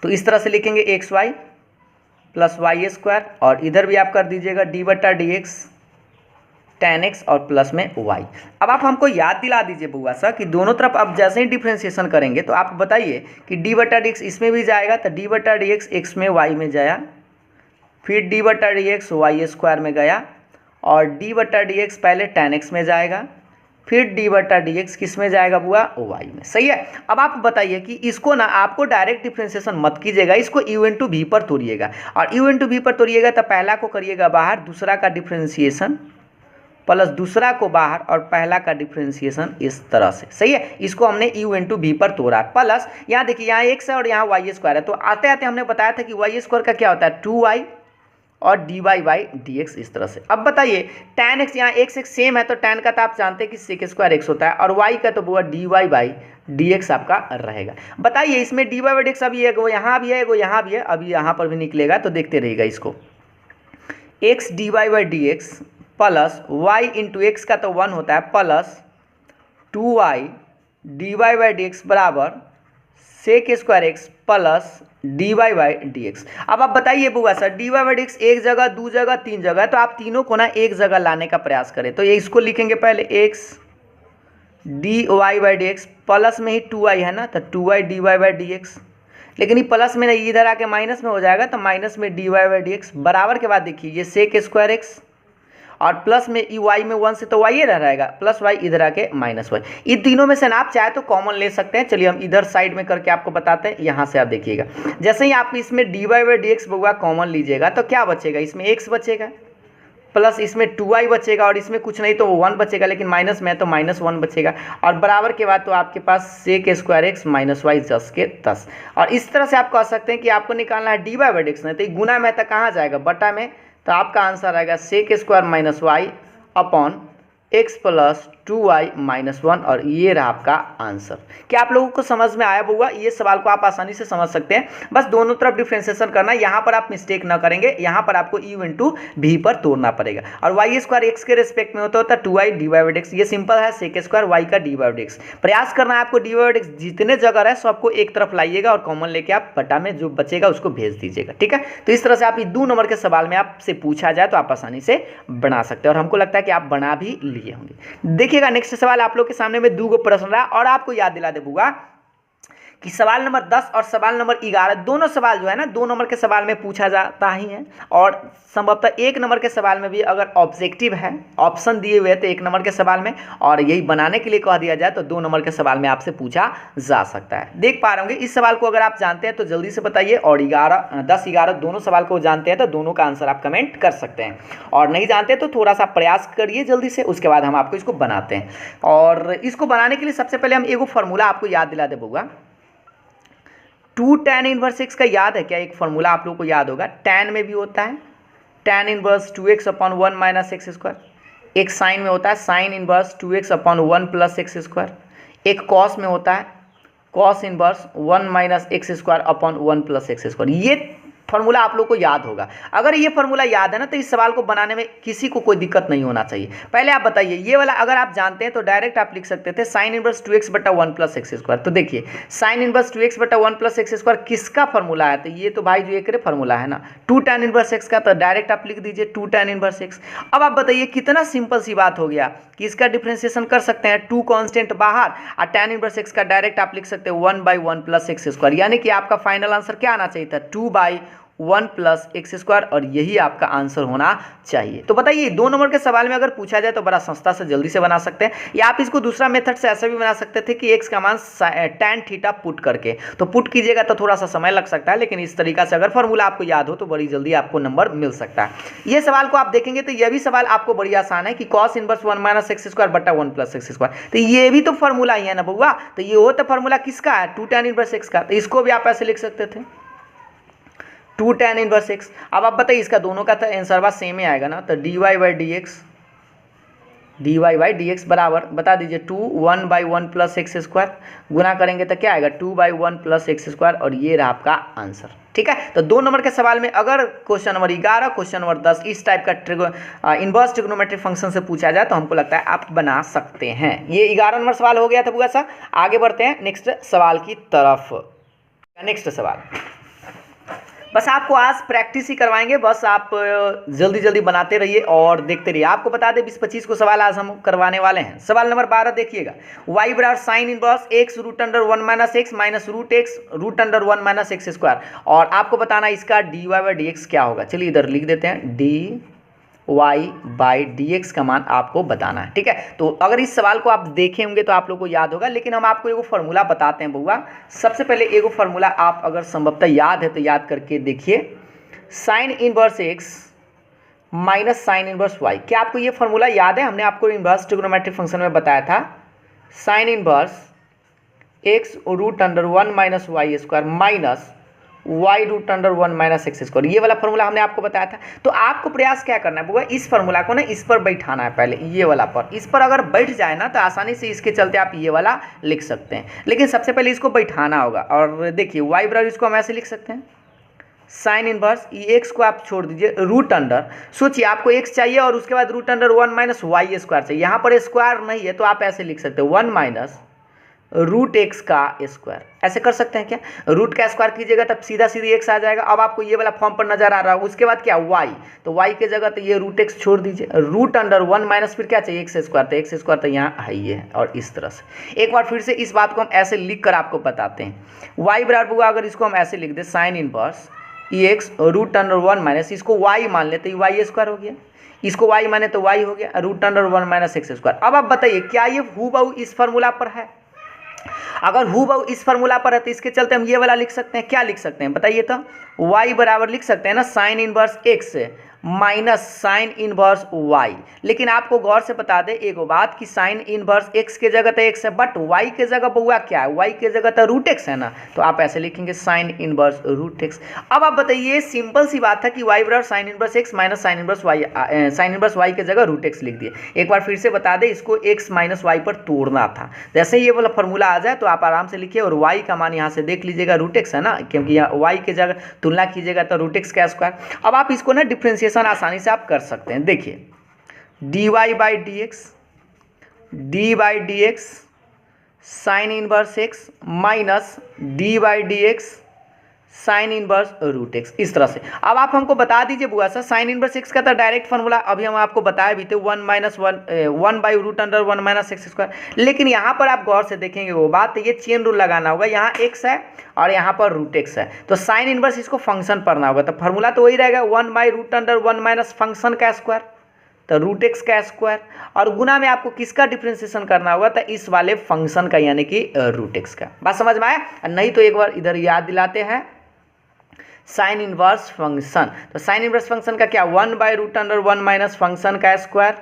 तो इस तरह से लिखेंगे x y plus y square, और इधर भी आप कर दीजिएगा डी बटा डी एक्स 10x और प्लस में y। अब आप हमको याद दिला दीजिए बुआ सा कि दोनों तरफ आप जैसे ही डिफ्रेंशिएशन करेंगे तो आप बताइए कि d बटा डी एक्स इसमें भी जाएगा, तो d बटा डी एक्स एक्स में y में जाया, फिर d बटा डी एक्स वाई स्क्वायर में गया, और d बटा डी एक्स पहले 10x में जाएगा, फिर d बटा डी एक्स किस में जाएगा बुआ, y में, सही है। अब आप बताइए कि इसको ना आपको डायरेक्ट डिफ्रेंशिएशन मत कीजिएगा, इसको u इंटू v पर तोड़िएगा, और u इंटू v पर तोड़िएगा तो पहला को करिएगा बाहर, दूसरा का डिफ्रेंशिएशन प्लस दूसरा को बाहर, और पहला का डिफ्रेंशिएशन इस तरह से, सही है। इसको हमने u इंटू v पर तोड़ा, प्लस यहाँ देखिए यहाँ x है और यहाँ वाई स्क्वायर है। तो आते आते हमने बताया था कि वाई स्क्वायर का क्या होता है 2y और d y by d x, इस तरह से। अब बताइए tan x, यहाँ x एक सेम है तो tan का तो आप जानते हैं कि sec स्क्वायर x होता है, और y का तो बुआ d y by d x आपका रहेगा। बताइए इसमें d y by d x अभी एगो यहाँ भी है, एगो यहाँ भी है, अभी यहाँ पर भी निकलेगा, तो देखते रहिएगा इसको। x d y by d x plus y into x का तो 1 होता है, plus 2y d y by d x बराबर sec square x plus d y by d x. अब आप बताइए बुआ sir d y by d x एक जगह, 2 जगह, 3 जगह, तो आप तीनों को ना एक जगह लाने का प्रयास करें। तो ये इसको लिखेंगे पहले x d y by d x, plus में ही 2y है ना, तो 2y d y by d x, लेकिन ये प्लस में नहीं, इधर आके माइनस में हो जाएगा, तो माइनस में d y by d x, बराबर के बाद देखिए ये सेक स्क्वायर एक्स, और प्लस में ई वाई में 1 से तो वाई रहेगा, प्लस वाई इधर आके माइनस वाई। इन तीनों में से ना आप चाहे तो कॉमन ले सकते हैं। चलिए हम इधर साइड में करके आपको बताते हैं। यहाँ से आप देखिएगा, जैसे ही आप इसमें d y by d x बउआ कॉमन लीजिएगा तो क्या बचेगा, इसमें एक्स बचेगा, प्लस इसमें 2y बचेगा, और इसमें कुछ नहीं तो 1 बचेगा, लेकिन माइनस में तो -1 बचेगा, और बराबर के बाद तो आपके पास sec square x minus y 10 के 10। और इस तरह से आप कह सकते हैं कि आपको निकालना है d y by d x, नहीं तो गुना में तो कहाँ जाएगा, बटा में, तो आपका आंसर आएगा sec square minus y upon x plus 2y minus 1, और ये रहा आपका आंसर। क्या आप लोगों को समझ में आया बउआ? ये सवाल को आप आसानी से समझ सकते हैं, बस दोनों तरफ डिफ्रेंसिएशन करना है। यहाँ पर आप मिस्टेक ना करेंगे, यहाँ पर आपको u इंटू भी पर तोड़ना पड़ेगा, और वाई स्क्वायर एक्स के रिस्पेक्ट में होता है 2y d y by x. ये सिंपल है, सेक स्क्वायर वाई का डी वाई बाई एक्स। प्रयास करना है आपको डी वाई बाई एक्स जितने जगह है सबको एक तरफ लाइएगा, और कॉमन लेके आप बटा में जो बचेगा उसको भेज दीजिएगा, ठीक है। तो इस तरह से आप 2 नंबर के सवाल में आपसे पूछा जाए तो आप आसानी से बना सकते हैं, और हमको लगता है कि आप बना भी लिए होंगे। देखिएगा नेक्स्ट सवाल आप लोग के सामने में 2 प्रश्न रहा, और आपको याद दिला दे बुआ कि सवाल नंबर 10 और सवाल नंबर 11 दोनों सवाल जो है ना 2 नंबर के सवाल में पूछा जाता ही है, और संभवतः 1 नंबर के सवाल में भी अगर ऑब्जेक्टिव है, ऑप्शन दिए हुए तो 1 नंबर के सवाल में, और यही बनाने के लिए कह दिया जाए तो 2 नंबर के सवाल में आपसे पूछा जा सकता है। देख पा रहे होंगे इस सवाल को, अगर आप जानते हैं तो जल्दी से बताइए, और 10 11 दोनों सवाल को जानते हैं तो दोनों का आंसर आप कमेंट कर सकते हैं, और नहीं जानते तो थोड़ा सा प्रयास करिए जल्दी से, उसके बाद हम आपको इसको बनाते हैं। और इसको बनाने के लिए सबसे पहले हम एगो फॉर्मूला आपको याद दिला दे बउआ। 2 tan इनवर्स एक्स का याद है क्या? एक फॉर्मूला आप लोगों को याद होगा, tan में भी होता है tan inverse 2x upon 1 minus x square, एक साइन में होता है sine inverse 2x upon 1 plus x square, एक कॉस में होता है cos inverse 1 minus x square upon 1 plus x square. ये फॉर्मूला आप लोग को याद होगा। अगर ये फॉर्मूला याद है ना तो इस सवाल को बनाने में किसी को कोई दिक्कत नहीं होना चाहिए। पहले आप बताइए, ये वाला अगर आप जानते हैं तो डायरेक्ट आप लिख सकते थे साइन इनवर्स 2x बटा 1 प्लस एक्स स्क्वायर। तो देखिए साइन इनवर्स 2x बटा 1 प्लस एक्स स्क्वायर किसका फॉर्मूला है? तो ये तो भाई जो एक फॉर्मूला है ना 2 tan इनवर्स एक्स का, तो डायरेक्ट आप लिख दीजिए 2 tan इनवर्स एक्स। अब आप बताइए कितना सिंपल सी बात हो गया कि इसका डिफ्रेंसिएशन कर सकते हैं, 2 कांस्टेंट बाहर, और tan इनवर्स एक्स का डायरेक्ट आप लिख सकते हैं 1/1 प्लस एक्स स्क्वायर, यानी कि आपका फाइनल आंसर क्या आना चाहिए था 2/1 प्लस एक्स स्क्वायर, और यही आपका आंसर होना चाहिए। तो बताइए 2 नंबर के सवाल में अगर पूछा जाए तो बड़ा सस्ता से जल्दी से बना सकते हैं, या आप इसको दूसरा मेथड से ऐसा भी बना सकते थे कि एक्स का मान tan थीटा पुट करके, तो पुट कीजिएगा तो थोड़ा सा समय लग सकता है, लेकिन इस तरीका से अगर फॉर्मूला आपको याद हो तो बड़ी जल्दी आपको नंबर मिल सकता है। ये सवाल को आप देखेंगे तो यह भी सवाल आपको बड़ी आसान है कि cos inverse 1 minus x square बटा 1 प्लस एक्स स्क्वायर, तो ये भी तो फॉर्मूला ही है ना बउआ। तो ये हो तो फॉर्मूला किसका है? 2 tan इनवर्स एक्स का, तो इसको भी आप ऐसे लिख सकते थे 2 tan इनवर्स एक्स। अब आप बताइए इसका दोनों का आंसर बात सेम ही आएगा ना, तो dy बाई डी एक्स बराबर बता दीजिए 2 1/1 प्लस एक्स स्क्वायर, गुना करेंगे तो क्या आएगा 2/1 प्लस एक्स स्क्वायर, और ये रहा आपका आंसर। ठीक है, तो 2 नंबर के सवाल में अगर क्वेश्चन नंबर 11, क्वेश्चन नंबर 10 इस टाइप का इनवर्स ट्रिग्नोमेट्रिक फंक्शन से पूछा जाए तो हमको लगता है आप बना सकते हैं। ये 11 नंबर सवाल हो गया था पूरा सा। आगे बढ़ते हैं नेक्स्ट सवाल की तरफ। नेक्स्ट सवाल बस आपको आज प्रैक्टिस ही करवाएंगे, बस आप जल्दी जल्दी बनाते रहिए और देखते रहिए। आपको बता दें 20-25 को सवाल आज हम करवाने वाले हैं। सवाल नंबर 12 देखिएगा, y बराबर sine inverse x root under 1 minus x minus root x root under 1 minus x square, और आपको बताना इसका dy बाई डी एक्स क्या होगा। चलिए इधर लिख देते हैं dy बाई डी एक्स का मान आपको बताना है। ठीक है, तो अगर इस सवाल को आप देखे होंगे तो आप लोग को याद होगा, लेकिन हम आपको एगो फार्मूला बताते हैं बउआ। सबसे पहले एगो फार्मूला आप अगर संभवतः याद है तो याद करके देखिए, sine inverse x minus sine inverse y. क्या आपको ये फार्मूला याद है? हमने आपको इनवर्स ट्रिग्नोमेट्रिक फंक्शन में बताया था, sine inverse x root under 1 minus y square minus y root under 1 minus x square, ये वाला फार्मूला हमने आपको बताया था। तो आपको प्रयास क्या करना है बुआ, इस फार्मूला को ना इस पर बैठाना है पहले, ये वाला पर। इस पर अगर बैठ जाए ना तो आसानी से इसके चलते आप ये वाला लिख सकते हैं, लेकिन सबसे पहले इसको बैठाना होगा। और देखिए वाई बराबर इसको हम ऐसे लिख सकते हैं, साइन इनवर्स ये एक्स को आप छोड़ दीजिए, रूट अंडर, सोचिए आपको एक्स चाहिए और उसके बाद root under 1 minus y square चाहिए। यहाँ पर स्क्वायर नहीं है तो आप ऐसे लिख सकते हैं 1 माइनस रूट एक्स का स्क्वायर, ऐसे कर सकते हैं क्या? रूट का स्क्वायर कीजिएगा तब सीधा सीधी एक्स आ जाएगा। अब आपको ये वाला फॉर्म पर नजर आ रहा है, उसके बाद क्या वाई, तो वाई के जगह तो ये रूट एक्स छोड़ दीजिए, रूट अंडर 1 माइनस फिर क्या चाहिए एक्स स्क्वायर, तो एक्स स्क्वायर तो यहाँ है ही है। और इस तरह से एक बार फिर से इस बात को हम ऐसे लिख कर आपको बताते हैं, वाई बराबर हुआ अगर इसको हम ऐसे लिख दें sine inverse e x root under 1 minus, इसको वाई मान लेते हैं, वाई स्क्वायर हो गया, इसको वाई माने तो वाई हो गया, root under 1 minus x square. अब आप बताइए क्या ये हूबहू इस फार्मूला पर है? अगर हूबहू इस फार्मूला पर है तो इसके चलते हम ये वाला लिख सकते हैं, क्या लिख सकते हैं बताइए तो? y बराबर लिख सकते हैं ना sign inverse x minus sine inverse y। लेकिन आपको गौर से बता दें एक बात कि साइन इनवर्स x के जगह तो x है, बट y के जगह बउआ क्या है? y के जगह तो रूट x है ना, तो आप ऐसे लिखेंगे साइन इनवर्स रूट x। अब आप बताइए सिंपल सी बात है कि y बराबर sine inverse x minus sine inverse y, sine inverse y के जगह रूट x लिख दिए। एक बार फिर से बता दें, इसको x माइनस y पर तोड़ना था। जैसे ये वाला फॉर्मूला आ जाए तो आप आराम से लिखिए, और y का मान यहाँ से देख लीजिएगा रूट x है ना, क्योंकि यहाँ y के जगह तुलना कीजिएगा तो रूट x का स्क्वायर। अब आप इसको ना डिफ्रेंशिएशन आसानी से आप कर सकते हैं। देखिए dy by d x sine inverse x minus d by d x sine inverse root x, इस तरह से। अब आप हमको बता दीजिए बुआ सर साइन इनवर्स x का तो डायरेक्ट फॉर्मूला अभी हम आपको बताए भी थे 1 by root under 1 minus x square. लेकिन यहाँ पर आप गौर से देखेंगे वो बात, ये चेन रूल लगाना होगा, यहाँ x है और यहाँ पर रूट एक्स है, तो साइन इनवर्स इसको फंक्शन पढ़ना होगा, तो फॉर्मूला तो वही रहेगा 1 by root under 1 minus function का स्क्वायर, तो रूट एक्स का स्क्वायर, और गुना में आपको किसका डिफ्रेंशिएशन करना होगा? तो इस वाले फंक्शन का, यानी कि रूट एक्स का। बात समझ में आया? नहीं तो एक बार इधर याद दिलाते हैं साइन इनवर्स फंक्शन। तो साइन इनवर्स फंक्शन का क्या? 1 by root under 1 minus function का स्क्वायर,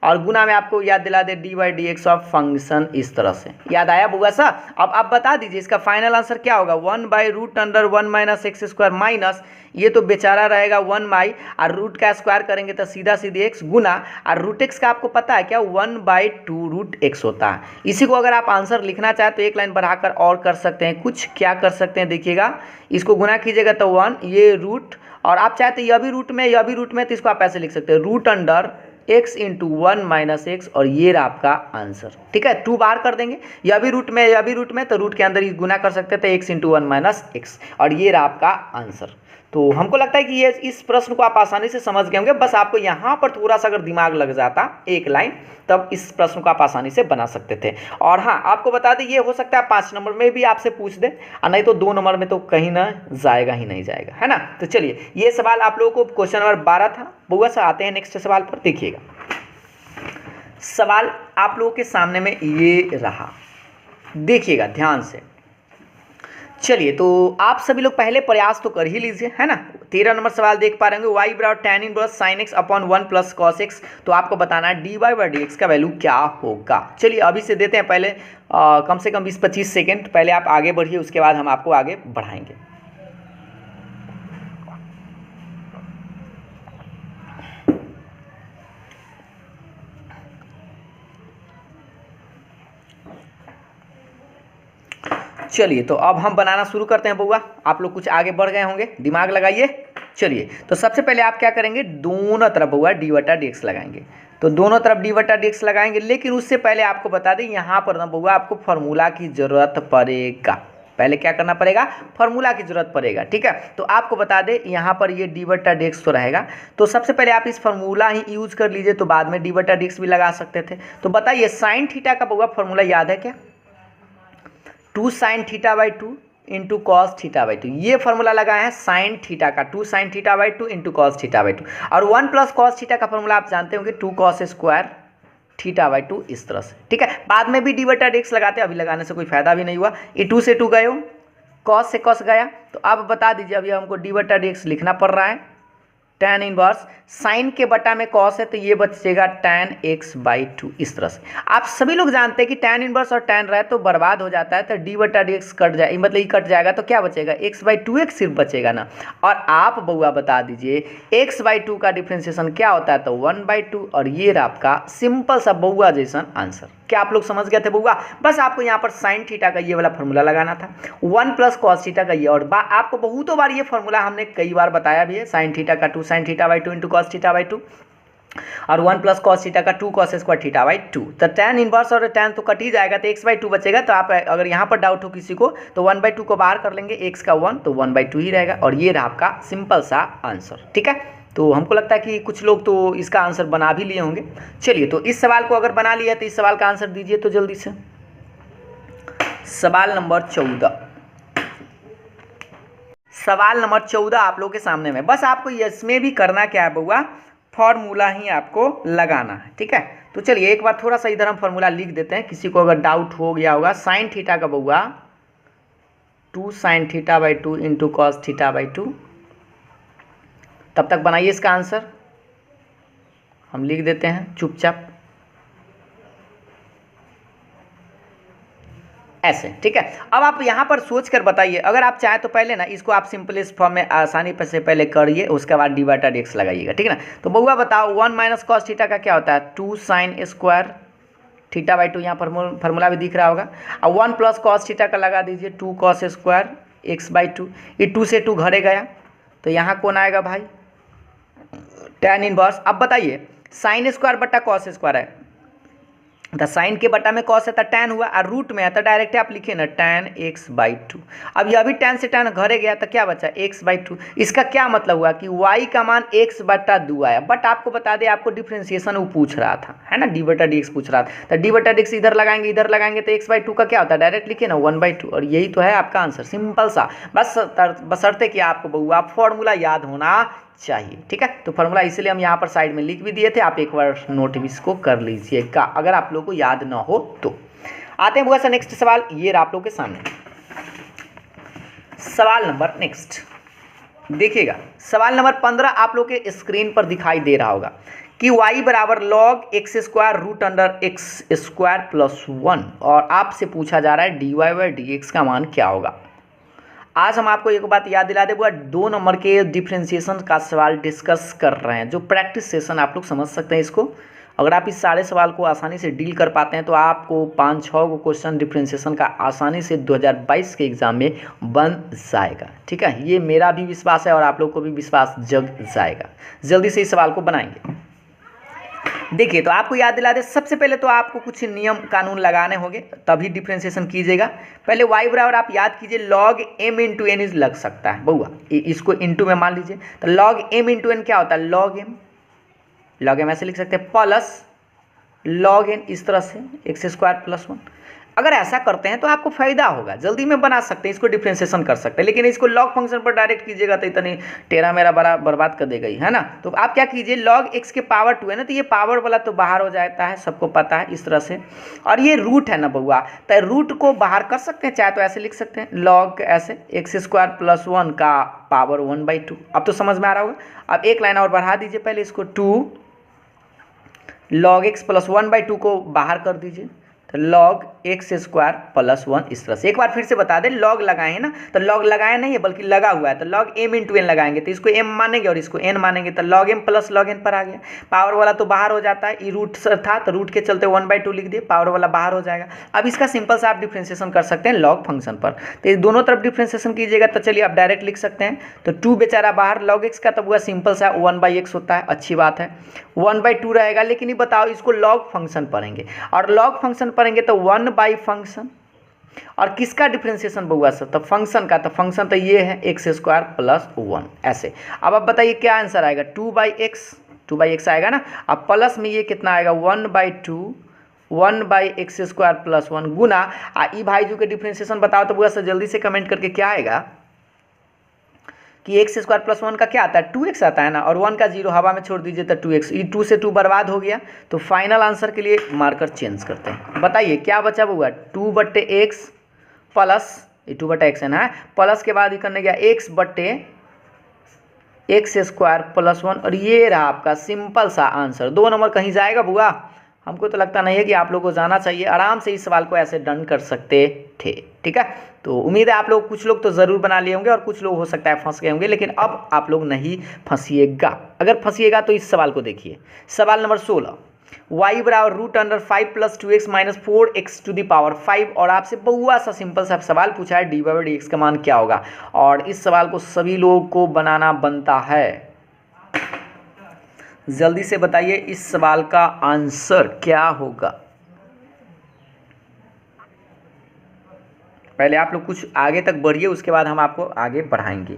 और गुना में आपको याद दिला दे d by d x of function, इस तरह से। याद आया बुआ सा? अब आप बता दीजिए इसका फाइनल आंसर क्या होगा? 1 by root under 1 minus x square minus, ये तो बेचारा रहेगा 1 बाई, और रूट का स्क्वायर करेंगे तो सीधा सीधे एक्स, गुना, और रूट एक्स का आपको पता है क्या? 1 बाई 2 रूट एक्स होता है। इसी को अगर आप आंसर लिखना चाहें तो एक लाइन बढ़ाकर और कर सकते हैं, कुछ क्या कर सकते हैं देखिएगा, इसको गुना कीजिएगा तो 1, ये रूट, और आप चाहते यह भी रूट में, यह भी रूट में, तो इसको आप ऐसे लिख सकते हैं root under x into 1 minus x, और ये रहा आपका आंसर। ठीक है, 2 बाहर कर देंगे, यह भी रूट में, यह भी रूट में, तो रूट के अंदर ही गुना कर सकते थे x इंटू 1 माइनस एक्स, और ये रहा आपका आंसर। तो हमको लगता है कि ये इस प्रश्न को आप आसानी से समझ गए होंगे, बस आपको यहाँ पर थोड़ा सा अगर दिमाग लग जाता एक लाइन, तब इस प्रश्न को आप आसानी से बना सकते थे। और हाँ, आपको बता दें ये हो सकता है 5 नंबर में भी आपसे पूछ दे, और नहीं तो 2 नंबर में तो कहीं ना जाएगा ही नहीं जाएगा, है ना। तो चलिए, ये सवाल आप लोगों को क्वेश्चन नंबर 12 था। बुआ से आते हैं नेक्स्ट सवाल पर। देखिएगा सवाल आप लोगों के सामने में ये रहा, देखिएगा ध्यान से। चलिए, तो आप सभी लोग पहले प्रयास तो कर ही लीजिए, है ना। 13 नंबर सवाल देख पा रहे होंगे, y बराबर tan inverse sin x upon 1 plus cos x. तो आपको बताना है dy बाई डी एक्स का वैल्यू क्या होगा। चलिए अभी से देते हैं, पहले कम से कम 20-25 सेकेंड पहले आप आगे बढ़िए, उसके बाद हम आपको आगे बढ़ाएंगे। चलिए, तो अब हम बनाना शुरू करते हैं बउआ। आप लोग कुछ आगे बढ़ गए होंगे, दिमाग लगाइए। चलिए, तो सबसे पहले आप क्या करेंगे, दोनों तरफ बउआ डी बटा डी एक्स लगाएंगे। तो दोनों तरफ डी बटा डी एक्स लगाएंगे, लेकिन उससे पहले आपको बता दें यहाँ पर ना बउआ आपको फार्मूला की ज़रूरत पड़ेगा। पहले क्या करना पड़ेगा? फार्मूला की जरूरत पड़ेगा। ठीक है, तो आपको बता दें यहाँ पर ये डी बटा डी एक्स तो रहेगा, तो सबसे पहले आप इस फार्मूला ही यूज कर लीजिए, तो बाद में डी बटा डी एक्स भी लगा सकते थे। तो बताइए साइन थीटा का बउआ फार्मूला याद है क्या? 2 sine theta by 2 into cos theta by 2, ये फार्मूला लगाया है साइन थीटा का, 2 sine theta by 2 into cos theta by 2। और 1 प्लस कॉस थीटा का फार्मूला आप जानते होंगे 2 कॉस स्क्वायर थीटा बाई 2, इस तरह से। ठीक है, बाद में भी डी बटा डी एक्स लगाते, अभी लगाने से कोई फायदा भी नहीं हुआ। ये 2 से 2 गए हो, कॉस से कॉस गया, तो अब बता दीजिए अभी हमको डी बटा डी एक्स लिखना पड़ रहा है। tan इनवर्स साइन के बटा में कॉस है, तो ये बचेगा tan x बाई 2, इस तरह से। आप सभी लोग जानते हैं कि tan इनवर्स और tan रहे तो बर्बाद हो जाता है, तो डी बटा डी एक्स कट जाए, मतलब ये कट जाएगा, तो क्या बचेगा? x बाई 2x सिर्फ बचेगा ना। और आप बउआ बता दीजिए x बाई 2 का डिफ्रेंशिएशन क्या होता है? तो 1 बाई 2, और ये रहा आपका सिंपल सा बउआ जैसा आंसर। क्या आप लोग समझ गए थे बउआ? बस आपको यहाँ पर साइन थीटा का ये वाला फार्मूला लगाना था, 1 प्लस कॉस थीटा का ये, और आपको बहुतों बार ये फार्मूला हमने कई बार बताया भी है, साइन थीटा का 2 sine theta by 2 into cos theta by 2, और 1 प्लस कॉस थीटा का 2 कॉस स्क्वायर थीटा बाई 2। तो tan इनवर्स और tan तो कट ही जाएगा, तो x बाई 2 बचेगा। तो आप अगर यहाँ पर डाउट हो किसी को, तो 1 बाई 2 को बाहर कर लेंगे, x का 1 तो 1 बाई 2 ही रहेगा, और ये रहा आपका सिंपल सा आंसर। ठीक है, तो हमको लगता है कि कुछ लोग तो इसका आंसर बना भी लिए होंगे। चलिए, तो इस सवाल को अगर बना लिया तो इस सवाल का आंसर दीजिए तो जल्दी से। सवाल नंबर 14, सवाल नंबर 14 आप लोगों के सामने में, बस आपको इसमें भी करना क्या है बउआ, फॉर्मूला ही आपको लगाना है, ठीक है। तो चलिए एक बार थोड़ा सा इधर हम फॉर्मूला लिख देते हैं, किसी को अगर डाउट हो गया होगा। साइन थीटा का बउआ 2 sin theta by 2 into cos theta by 2। तब तक बनाइए इसका आंसर, हम लिख देते हैं चुपचाप ऐसे, ठीक है। अब आप यहाँ पर सोच कर बताइए, अगर आप चाहें तो पहले ना इसको आप सिंपलेस्ट फॉर्म में आसानी पर से पहले करिए, उसके बाद डी/dx लगाइएगा, ठीक है ना। तो बउआ बताओ 1 माइनस कॉस थीटा का क्या होता है, 2 साइन स्क्वायर थीटा बाई 2, यहाँ फॉर्मूला भी दिख रहा होगा। अब 1 प्लस कॉस थीटा का लगा दीजिए, 2 कॉस स्क्वायर एक्स बाई 2। ये 2 से 2 घरे गया, तो यहाँ कौन आएगा भाई, tan इनवर्स। अब बताइए साइन स्क्वायर बट्टा कॉस स्क्वायर है, तो साइन के बट्टा में कॉस है तो tan हुआ, और रूट में है तो डायरेक्ट आप लिखिए ना tan x बाई 2। अब यह भी tan से tan घरे गया तो क्या बचा x बाई 2। इसका क्या मतलब हुआ कि y का मान x बट्टा 2 आया, बट आपको बता दें आपको डिफ्रेंसिएशन वो पूछ रहा था, है ना, d/dx पूछ रहा था। तो d/dx इधर लगाएंगे तो x बाई 2 का क्या होता है, डायरेक्ट लिखिए ना 1/2, और यही तो है आपका आंसर, सिंपल सा। बस बशर्ते कि आपको बउआ फॉर्मूला याद होना चाहिए, ठीक है। तो फॉर्मूला इसलिए हम यहाँ पर साइड में लिख भी दिए थे, आप एक बार नोट भी इसको कर लीजिएगा अगर आप लोगों को याद ना हो तो। आते हैं बउआ नेक्स्ट सवाल, ये आप लोगों के सामने सवाल नंबर नेक्स्ट देखिएगा। सवाल नंबर 15 आप लोग के स्क्रीन पर दिखाई दे रहा होगा कि y बराबर log x square root under x square plus 1, और आपसे पूछा जा रहा है dy/dx का मान क्या होगा। आज हम आपको एक बात याद दिला दें, 2 नंबर के डिफ्रेंशिएशन का सवाल डिस्कस कर रहे हैं, जो प्रैक्टिस सेशन आप लोग समझ सकते हैं इसको। अगर आप इस सारे सवाल को आसानी से डील कर पाते हैं तो आपको 5-6 को क्वेश्चन डिफ्रेंशिएशन का आसानी से 2022 के एग्जाम में बन जाएगा, ठीक है। ये मेरा भी विश्वास है और आप लोग को भी विश्वास जग जाएगा। जल्दी से इस सवाल को बनाएंगे। देखिए तो आपको याद दिला दे, सबसे पहले तो आपको कुछ नियम कानून लगाने होंगे तभी डिफ्रेंशिएशन कीजिएगा। पहले y बराबर आप याद कीजिए लॉग m इंटू एन लग सकता है बउआ, इसको इंटू में मान लीजिए, तो लॉग m इंटू एन क्या होता है, लॉग m ऐसे लिख सकते हैं, प्लस लॉग n इस तरह से एक्स स्क्वायर प्लस 1। अगर ऐसा करते हैं तो आपको फायदा होगा, जल्दी में बना सकते हैं, इसको डिफ्रेंशिएशन कर सकते हैं। लेकिन इसको लॉग फंक्शन पर डायरेक्ट कीजिएगा तो इतनी टेरा मेरा बड़ा बर्बाद कर देगा ही, है ना। तो आप क्या कीजिए, लॉग x के पावर 2 है ना, तो ये पावर वाला तो बाहर हो जाता है, सबको पता है, इस तरह से। और ये रूट है ना बउआ, तो रूट को बाहर कर सकते हैं, चाहे तो ऐसे लिख सकते हैं लॉग ऐसे एक्स स्क्वायर प्लस 1 का पावर 1/2। अब तो समझ में आ रहा होगा। अब एक लाइन और बढ़ा दीजिए, पहले इसको 2 लॉग एक्स प्लस 1/2 को बाहर कर दीजिए, तो लॉग एक्स स्क्वायर प्लस 1 इस तरह से। एक बार फिर से बता दें, लॉग लगाए हैं ना, तो लॉग लगाए नहीं है बल्कि लगा हुआ है, तो लॉग m इंटू एन लगाएंगे तो इसको m मानेंगे और इसको n मानेंगे, तो log m plus log n पर आ गया। पावर वाला तो बाहर हो जाता है, ये रूट था तो रूट के चलते 1/2 लिख दिए, पावर वाला बाहर हो जाएगा। अब इसका सिंपल सा आप डिफ्रेंशिएशन कर सकते हैं लॉग फंक्शन पर, तो ये दोनों तरफ डिफ्रेंशिएशन कीजिएगा तो चलिए आप डायरेक्ट लिख सकते हैं। तो 2 बेचारा बाहर, लॉग एक्स का तो हुआ सिंपल सा 1/x होता है, अच्छी बात है, 1/2 रहेगा। लेकिन ये बताओ इसको लॉग फंक्शन पढ़ेंगे, और लॉग फंक्शन पढ़ेंगे तो 1 बाई फंक्शन, और किसका डिफ्रेंशिएशन बउआ सर, तो फंक्शन का, तो फंक्शन तो ये है एक्स स्क्वायर प्लस 1 ऐसे। अब आप बताइए क्या आंसर आएगा, 2/x आएगा ना। अब प्लस में ये कितना आएगा 1/2 1/x स्क्वायर प्लस 1 गुना ई भाई जो के डिफ्रेंशिएशन बताओ तो बउआ सर जल्दी से कमेंट करके क्या आएगा कि एक्स स्क्वायर प्लस 1 का क्या आता है, 2x आता है ना, और 1 का 0 हवा में छोड़ दीजिए तो 2x, ये 2 से 2 बर्बाद हो गया। तो फाइनल आंसर के लिए मार्कर चेंज करते हैं। बताइए क्या बचा हुआ, 2/x प्लस, ये 2/x है ना, प्लस के बाद ये करने गया x स्क्वायर प्लस 1, और ये रहा आपका सिंपल सा आंसर। 2 नंबर कहीं जाएगा बुआ, हमको तो लगता नहीं है कि आप लोगों को जाना चाहिए, आराम से इस सवाल को ऐसे डन कर सकते थे, ठीक है। तो उम्मीद है आप लोग, कुछ लोग तो ज़रूर बना लिए होंगे और कुछ लोग हो सकता है फंस गए होंगे, लेकिन अब आप लोग नहीं फंसिएगा। अगर फंसिएगा तो इस सवाल को देखिए, सवाल नंबर 16, y बराबर root under 5 plus 2x minus 4x to the power 5, और आपसे बउआ सा सिंपल सा सवाल पूछा है dy/dx का मान क्या होगा, और इस सवाल को सभी लोगों को बनाना बनता है। जल्दी से बताइए इस सवाल का आंसर क्या होगा। पहले आप लोग कुछ आगे तक बढ़िए, उसके बाद हम आपको आगे बढ़ाएंगे।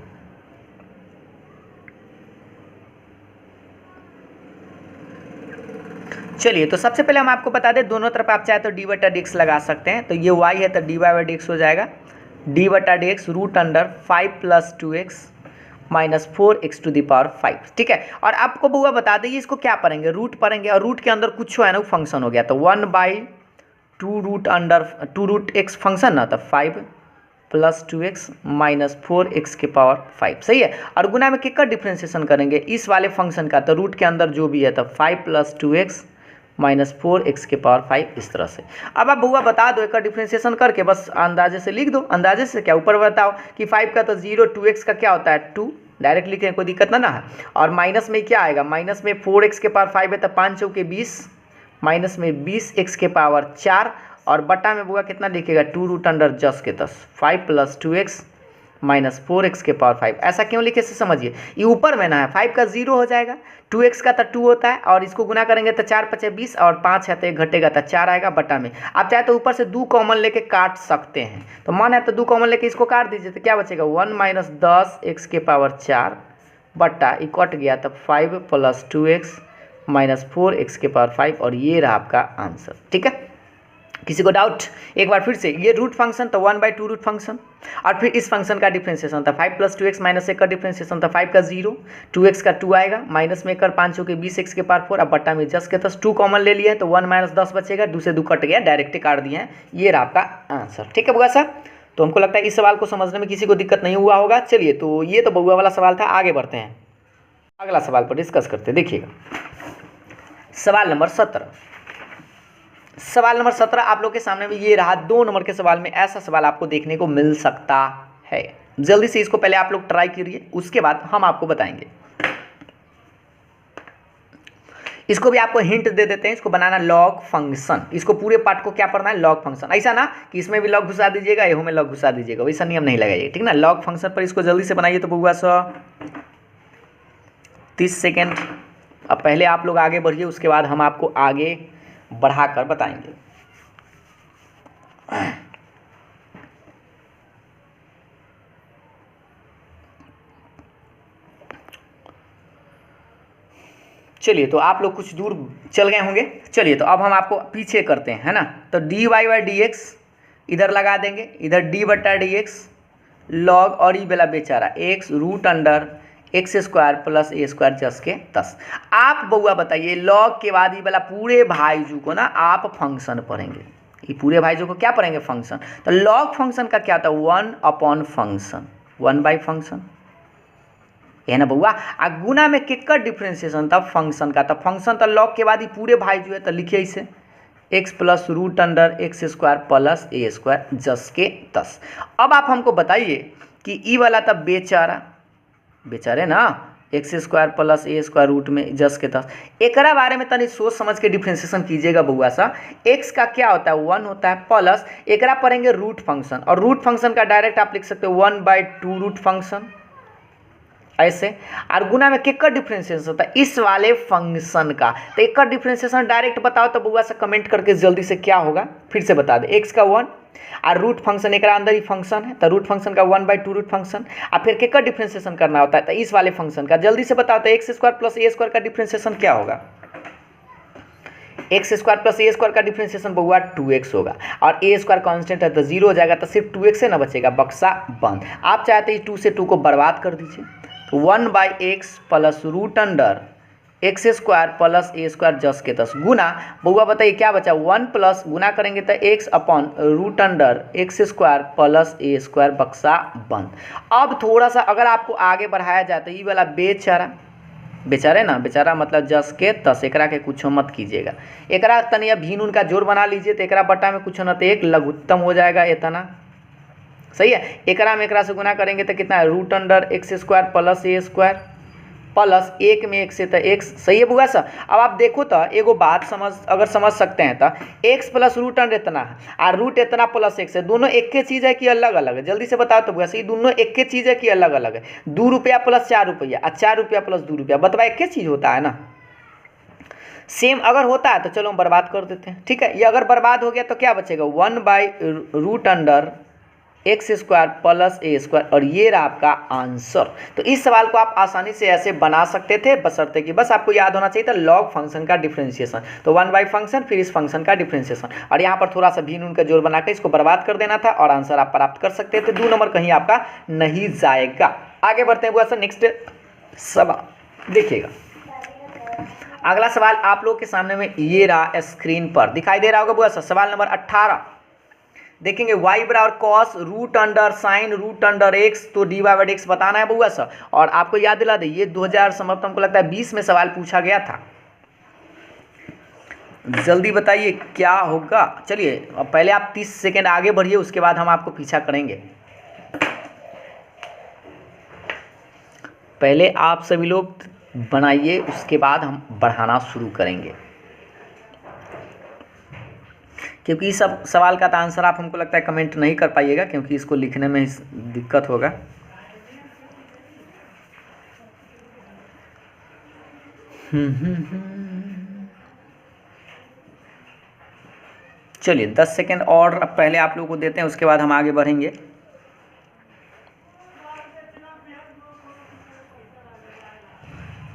चलिए तो सबसे पहले हम आपको बता दें, दोनों तरफ आप चाहे तो dy/dx लगा सकते हैं, तो ये y है तो dy/dx हो जाएगा, डी बटा d x root under 5 plus 2x minus 4x to the power 5, ठीक है। और आपको बउआ बता देंगे इसको क्या पढ़ेंगे, रूट पढ़ेंगे, और रूट के अंदर कुछ है ना फंक्शन हो गया, तो 1/2 root under 2 root x function ना, तो 5 प्लस 2x माइनस 4x के पावर 5, सही है। और गुना में किसका डिफ्रेंशिएशन करेंगे, इस वाले फंक्शन का, तो रूट के अंदर जो भी है तो 5 प्लस 2x माइनस 4x के पावर 5, इस तरह से। अब आप बउआ बता दो, एक डिफ्रेंशिएशन करके बस अंदाजे से लिख दो, अंदाजे से क्या, ऊपर बताओ कि 5 का तो 0, 2x का क्या होता है 2, डायरेक्ट लिखें कोई दिक्कत ना है। और माइनस में क्या आएगा, माइनस में 4x के पावर 5 है तो 5 चौके 20, माइनस में 20x के पावर 4, और बटा में बुआ कितना लिखेगा 2 रूट अंडर 10 के 10, 5 प्लस 2x माइनस 4x के पावर 5। ऐसा क्यों लिखे से समझिए, ये ऊपर में ना है, 5 का 0 हो जाएगा, 2x का तो 2 होता है, और इसको गुना करेंगे तो 4 5 20, और 5 है तो 1 घटेगा तो 4 आएगा, बटा में आप चाहे तो ऊपर से 2 कॉमन लेके काट सकते हैं, तो मन है तो 2 कॉमन लेके इसको काट दीजिए, तो क्या बचेगा 1 माइनस 10x के पावर 4 बटा, ये कट गया तो 5 प्लस 2x माइनस 4x के पावर 5, और ये रहा आपका आंसर, ठीक है। किसी को डाउट, एक बार फिर से, ये रूट फंक्शन तो 1/2 रूट फंक्शन, और फिर इस फंक्शन का डिफ्रेंशिएशन था 5 प्लस 2x माइनस 1 का डिफ्रेंशिएशन था 5 का 0, 2x का 2 आएगा, माइनस में 1 कर 5 के 20x के पावर 4, अब बट्टा में 10 के 10, 2 कॉमन ले लिया है तो 1 माइनस 10 बचेगा, 2 से 2 कट गया, डायरेक्ट काट दिए हैं, ये रहा आपका आंसर, ठीक है बउआ सर। तो हमको लगता है इस सवाल को समझने में किसी को दिक्कत नहीं हुआ होगा। चलिए, तो ये तो बउआ वाला सवाल था, आगे बढ़ते हैं, अगला सवाल पर डिस्कस करते हैं। देखिएगा सवाल नंबर 17, सवाल नंबर 17 आप लोग के सामने में ये रहा। 2 नंबर के सवाल में ऐसा सवाल आपको देखने को मिल सकता है, जल्दी से इसको पहले आप लोग ट्राई करिए, उसके बाद हम आपको बताएंगे। इसको भी आपको हिंट दे देते हैं, इसको बनाना लॉग फंक्शन, इसको पूरे पार्ट को क्या पढ़ना है लॉग फंक्शन, ऐसा ना कि इसमें भी लॉग घुसा दीजिएगा एहो में लॉग घुसा दीजिएगा, वैसा नियम नहीं लगाइए, ठीक ना। लॉग फंक्शन पर इसको जल्दी से बनाइए। तो बउआ 30 सेकेंड, अब पहले आप लोग आगे बढ़िए, उसके बाद हम आपको आगे बढ़ाकर बताएंगे। चलिए, तो आप लोग कुछ दूर चल गए होंगे, चलिए तो अब हम आपको पीछे करते हैं, है ना। तो dy/dx इधर लगा देंगे, इधर d बटा डी एक्स लॉग, और ये वाला बेचारा x root under x² plus a² जस के 10। आप बउआ बताइए, लॉग के बाद ये वाला पूरे भाईजू को ना आप फंक्शन पढ़ेंगे, ये पूरे भाईजू को क्या पढ़ेंगे फंक्शन। तो लॉग फंक्शन का क्या था 1 अपॉन फंक्शन, 1 बाई फंक्शन, है ना बउआ। आ गुना में किसका डिफ्रेंशिएशन था फंक्शन का, तो फंक्शन तो लॉग के बाद ही पूरे भाईजू है, तो लिखिए इसे x plus root under x² plus a² जस के 10। अब आप हमको बताइए कि ई वाला था बेचारे ना x² प्लस a² रूट में जस के 10, एकरा बारे में तनी सोच समझ के डिफ्रेंशिएशन कीजिएगा बउआ सा। x का क्या होता है 1 होता है, प्लस एकरा पढ़ेंगे रूट फंक्शन, और रूट फंक्शन का डायरेक्ट आप लिख सकते हो 1/2 रूट फंक्शन ऐसे, और गुना में किसका डिफ्रेंशिएशन होता है इस वाले फंक्शन का। तो एक का डिफ्रेंशिएशन डायरेक्ट बताओ तो बउआ से कमेंट करके जल्दी से क्या होगा फिर से बता दे। x का 1 और रूट फंक्शन एक अंदर ही फंक्शन है, तो रूट फंक्शन का 1/2 रूट फंक्शन, और फिर किसका डिफ्रेंशिएशन करना होता है तो इस वाले फंक्शन का। जल्दी से बताओ तो x² प्लस a² का डिफ्रेंशिएशन क्या होगा, x² प्लस a² का डिफ्रेंशिएशन बउआ 2x होगा, और a² कांस्टेंट है तो 0 हो जाएगा, तो सिर्फ 2x से ना बचेगा, बक्सा बंद। आप चाहते हैं 2 से 2 को बर्बाद कर दीजिए, तो 1/x plus root under x² plus a² जस के 10 गुना बउआ बताइए क्या बचा 1 प्लस गुना करेंगे तो x upon root under x² plus a² बक्सा बंद। अब थोड़ा सा अगर आपको आगे बढ़ाया जाए तो ये वाला बेचारे ना, बेचारा मतलब जस के 10, एकरा के कुछ मत कीजिएगा, एकरा तनिया भीन उनका जोड़ बना लीजिए, तो एकरा बटा में कुछ न तो एक लघुत्तम हो जाएगा इतना, सही है। एकरा में एकरा से गुना करेंगे तो कितना है root under x² plus a² plus 1 में 1 से तो x, सही है बुआ सा। अब आप देखो तो एगो बात समझ सकते हैं तो x प्लस रूट अंडर इतना है और रूट इतना प्लस x है, दोनों एक के चीज़ है कि अलग अलग है, जल्दी से बताओ तो बुआ सा, ये दोनों एक के चीज़ है कि अलग अलग है। 2 रुपया प्लस 4 रुपया और 4 रुपया प्लस 2 रुपया, बतवा एक के चीज़ होता है ना। सेम अगर होता है तो चलो हम बर्बाद कर देते हैं, ठीक है। ये अगर बर्बाद हो गया तो क्या बचेगा 1/रूट अंडर एक्स स्क्वायर प्लस ए स्क्वायर, और ये रहा आपका आंसर। तो इस सवाल को आप आसानी से ऐसे बना सकते थे, बशर्ते कि बस आपको याद होना चाहिए था लॉग फंक्शन का डिफरेंशिएशन। तो 1 फंक्शन फिर इस फंक्शन का डिफरेंशिएशन, और यहाँ पर थोड़ा सा भी नून का जोड़ बनाकर इसको बर्बाद कर देना था और आंसर आप प्राप्त कर सकते थे। 2 नंबर कहीं आपका नहीं जाएगा। आगे बढ़ते हैं बुआ सर, नेक्स्ट सवाल देखिएगा। अगला सवाल आप लोग के सामने में ये रहा, स्क्रीन पर दिखाई दे रहा होगा बुआ सर। सवाल नंबर 18 देखेंगे, y बराबर cos root under sine root under x, तो डी वाई बाई एक्स बताना है बुआ सर। और आपको याद दिला दे, ये 2000 संभवतः हमको लगता है 20 में सवाल पूछा गया था। जल्दी बताइए क्या होगा। चलिए अब पहले आप 30 सेकेंड आगे बढ़िए, उसके बाद हम आपको पीछा करेंगे। पहले आप सभी लोग बनाइए, उसके बाद हम बढ़ाना शुरू करेंगे, क्योंकि इस सब सवाल का तो आंसर आप हमको लगता है कमेंट नहीं कर पाइएगा, क्योंकि इसको लिखने में दिक्कत होगा। चलिए 10 सेकेंड और पहले आप लोगों को देते हैं, उसके बाद हम आगे बढ़ेंगे।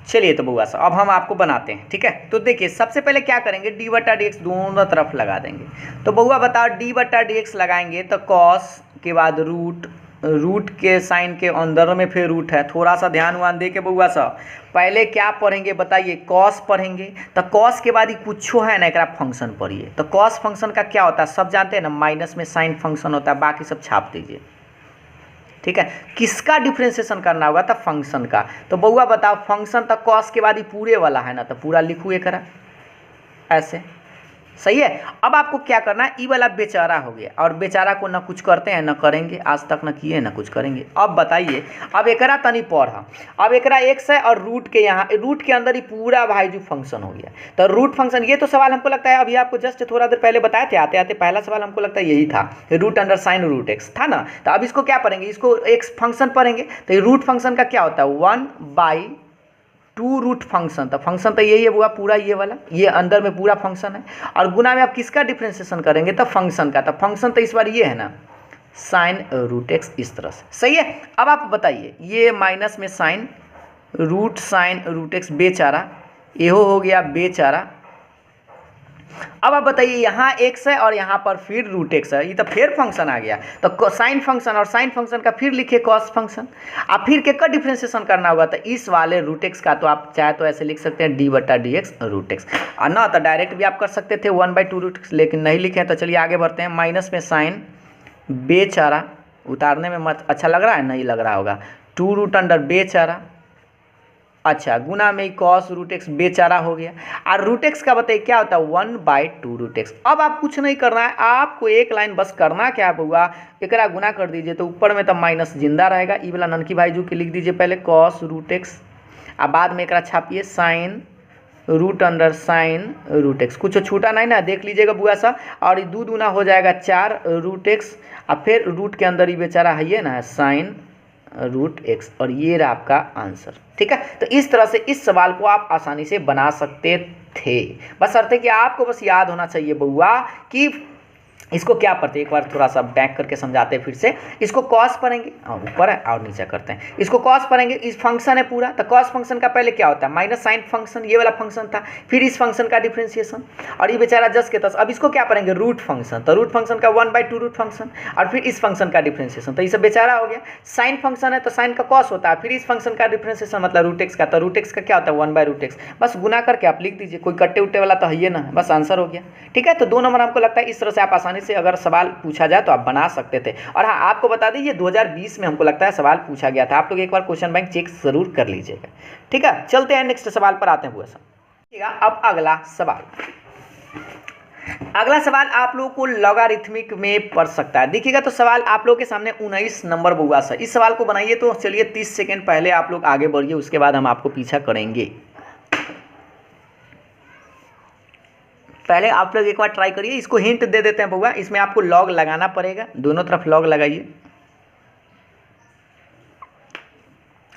चलिए तो बुआ साहब अब हम आपको बनाते हैं, ठीक है। तो देखिए सबसे पहले क्या करेंगे, डी बटा डी एक्स दोनों तरफ लगा देंगे। तो बुआ बताओ, डी बटा डी एक्स लगाएंगे तो कॉस के बाद रूट, रूट के साइन के अंदर में फिर रूट है। थोड़ा सा ध्यान वान दे के बुआ साहब पहले क्या पढ़ेंगे बताइए, कॉस पढ़ेंगे। तो कॉस के बाद ही कुछ है ना, एक फंक्शन पढ़िए। तो कॉस फंक्शन का क्या होता है सब जानते हैं ना, माइनस में साइन फंक्शन होता है, बाकी सब छाप दीजिए, ठीक है। किसका डिफरेंशिएशन करना होगा, तो फंक्शन का। तो बउआ बताओ फंक्शन तक कॉस के बाद ही पूरे वाला है ना, तो पूरा लिखू एक ऐसे, सही है। अब आपको क्या करना है, ई वाला बेचारा हो गया, और बेचारा को ना कुछ करते हैं ना करेंगे, आज तक ना किए ना कुछ करेंगे। अब बताइए, अब एकरा तनी पढ़ा, अब एकरा एक्स है और रूट के यहाँ रूट के अंदर ही पूरा भाई जो फंक्शन हो गया। तो रूट फंक्शन, ये तो सवाल हमको लगता है अभी आपको जस्ट थोड़ा देर पहले बताए थे, आते आते पहला सवाल हमको लगता है यही था, root under sine root x था ना। तो अब इसको क्या पढ़ेंगे, इसको एक्स फंक्शन पढ़ेंगे। तो ये रूट फंक्शन का क्या होता है, 1/2 रूट फंक्शन। तो फंक्शन तो यही है बुआ, पूरा ये वाला, ये अंदर में पूरा फंक्शन है। और गुना में आप किसका डिफरेंशिएशन करेंगे, तो फंक्शन का। तो फंक्शन तो इस बार ये है ना, साइन रूट एक्स, इस तरह से, सही है। अब आप बताइए, ये माइनस में साइन रूट एक्स बेचारा, एहो हो गया बेचारा। अब आप बताइए, यहाँ एक्स है और यहाँ पर फिर रूट एक्स है, ये तो फिर फंक्शन आ गया। तो साइन फंक्शन और साइन फंक्शन का फिर लिखे कॉस फंक्शन। अब फिर के का डिफरेंशिएशन करना होगा, तो इस वाले रूट एक्स का। तो आप चाहे तो ऐसे लिख सकते हैं डी बटा डी एक्स रूट एक्स, और ना तो डायरेक्ट भी आप कर सकते थे 1/2 रूट एक्स, लेकिन नहीं लिखे। तो चलिए आगे बढ़ते हैं। माइनस में साइन बेचारा, उतारने में मत अच्छा लग रहा है, नहीं लग रहा होगा, 2 रूट अंडर बेचारा, अच्छा गुना में कॉस रूट एक्स बेचारा हो गया। और रूट एक्स का बताइए क्या होता है, 1/2 रूट एक्स। अब आप कुछ नहीं करना है, आपको एक लाइन बस करना क्या होगा, एकरा गुना कर दीजिए। तो ऊपर में तो माइनस जिंदा रहेगा, ई वाला ननकी भाई जो कि लिख दीजिए पहले कॉस रूट एक्स, और बाद में एकरा छापिए sine root under sine root x. कुछ छूटा नहीं ना, देख लीजिएगा बुआ सा। और ये 2 दूना हो जाएगा 4 रूट एक्स, और फिर रूट के अंदर ही बेचारा है ये ना, साइन रूट एक्स, और ये रहा आपका आंसर, ठीक है। तो इस तरह से इस सवाल को आप आसानी से बना सकते थे, बस अर्थ है कि आपको बस याद होना चाहिए बउआ कि इसको क्या पढ़ते हैं। एक बार थोड़ा सा बैक करके समझाते हैं फिर से। इसको कॉस पढ़ेंगे, ऊपर है और नीचे करते हैं। इसको कॉस पढ़ेंगे, इस फंक्शन है पूरा। तो कॉस फंक्शन का पहले क्या होता है, माइनस साइन फंक्शन, ये वाला फंक्शन था, फिर इस फंक्शन का डिफरेंशिएशन, और ये बेचारा जस के तस। अब इसको क्या पढ़ेंगे, रूट फंक्शन। तो रूट फंक्शन का 1/2 रूट फंक्शन, और फिर इस फंक्शन का डिफरेंशिएशन। तो ये सब बेचारा हो गया। साइन फंक्शन है तो साइन का कॉस होता है, फिर इस फंक्शन का डिफरेंशिएशन मतलब रूट एक्स का। तो रूट एक्स का क्या होता है, 1/रूट एक्स। बस गुना करके आप लिख दीजिए, कोई कट्टे उट्टे वाला तो है ये ना, बस आंसर हो गया, ठीक है। तो 2 नंबर हमको लगता है इस तरह से आप आसानी से अगर सवाल पूछा जाए तो आप बना सकते थे। और हाँ, आपको बता दें ये 2020 में हमको लगता है सवाल पूछा गया था। आप लोग एक बार क्वेश्चन बैंक चेक जरूर कर लीजिएगा, ठीक है। चलते हैं नेक्स्ट सवाल पर आते हैं बुआ साहब। अब अगला सवाल आप लोगों को लॉगरिथमिक में पढ़ सकता है। देखिएगा तो सवाल आप लोगों के सामने 19 नंबर बुआ सा। इस सवाल को बनाइए। तो चलिए 30 सेकेंड पहले आप लोग आगे बढ़िए, उसके बाद हम आपको पीछा करेंगे। पहले आप लोग एक बार ट्राई करिए। इसको हिंट दे देते हैं बउआ, इसमें आपको लॉग लगाना पड़ेगा, दोनों तरफ लॉग लगाइए,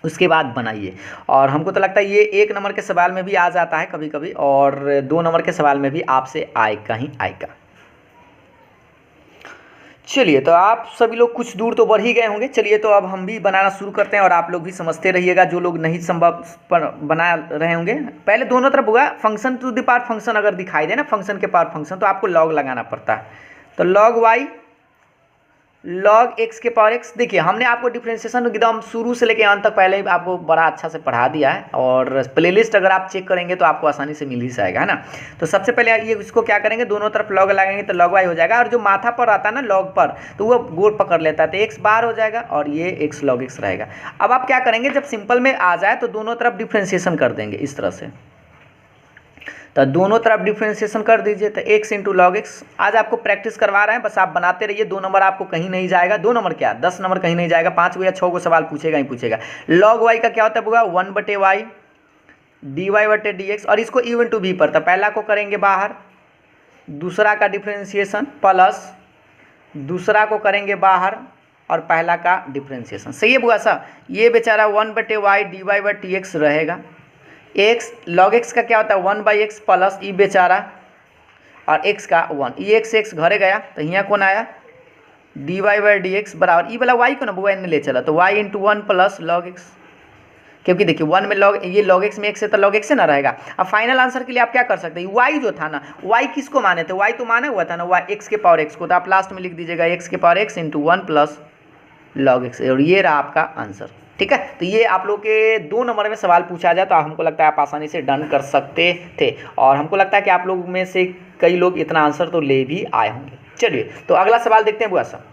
उसके बाद बनाइए। और हमको तो लगता है ये 1 नंबर के सवाल में भी आ जाता है कभी कभी, और 2 नंबर के सवाल में भी आपसे आएगा ही आएगा। चलिए, तो आप सभी लोग कुछ दूर तो बढ़ ही गए होंगे। चलिए, तो अब हम भी बनाना शुरू करते हैं और आप लोग भी समझते रहिएगा, जो लोग नहीं संभव पर बना रहे होंगे। पहले दोनों तरफ होगा function to the power function, अगर दिखाई दे ना फंक्शन के पावर फंक्शन, तो आपको लॉग लगाना पड़ता है। तो लॉग वाई लॉग एक्स के पावर एक्स। देखिए, हमने आपको डिफ्रेंशिएशन एकदम शुरू से लेकर अंत तक पहले ही आपको बड़ा अच्छा से पढ़ा दिया है, और प्लेलिस्ट अगर आप चेक करेंगे तो आपको आसानी से मिल ही जाएगा, है ना। तो सबसे पहले ये इसको क्या करेंगे, दोनों तरफ लॉग लगाएंगे तो लॉग वाई हो जाएगा, और जो माथा पर आता है ना लॉग पर, तो वो गोल पकड़ लेता है, तो एक्स बाहर हो जाएगा और ये एक्स लॉग एक्स रहेगा। अब आप क्या करेंगे, जब सिंपल में आ जाए तो दोनों तरफ डिफ्रेंशिएशन कर देंगे इस तरह से। तो दोनों तरफ डिफ्रेंशिएशन कर दीजिए, तो एक्स इंटू लॉग एक्स। आज आपको प्रैक्टिस करवा रहे हैं, बस आप बनाते रहिए। 2 नंबर आपको कहीं नहीं जाएगा, 2 नंबर क्या 10 नंबर कहीं नहीं जाएगा, 5 या 6 सवाल पूछेगा ही पूछेगा। लॉग वाई का क्या होता है, 1/y dy/dx, और इसको इवन टू बी पर, तो पहला को करेंगे बाहर, दूसरा का डिफ्रेंशिएशन प्लस दूसरा को करेंगे बाहर और पहला का डिफ्रेंशिएशन। सही है बुआ सा। ये बेचारा 1/y dy/dx रहेगा। एक्स लॉग एक्स का क्या होता है 1/x प्लस ई बेचारा और एक्स का 1, ई एक्स घरे गया, तो यहाँ कौन आया dy/dx बराबर ई वाला वाई को ना बुआ ने ले चला, तो y into 1 plus log x, क्योंकि देखिए 1 में लॉग, ये लॉग एक्स में एक्स है तो लॉग एक्स से ना रहेगा। अब फाइनल आंसर के लिए आप क्या कर सकते हैं, y जो था ना, y किसको माने थे, y तो माने हुआ था ना, y एक्स के पावर एक्स को, तो आप लास्ट में लिख दीजिएगा एक्स के power x into 1 plus log x, और ये रहा आपका आंसर। ठीक है, तो ये आप लोग के 2 नंबर में सवाल पूछा जाए तो हमको लगता है आप आसानी से डन कर सकते थे, और हमको लगता है कि आप लोग में से कई लोग इतना आंसर तो ले भी आए होंगे। चलिए, तो अगला सवाल देखते हैं बुआ साहब।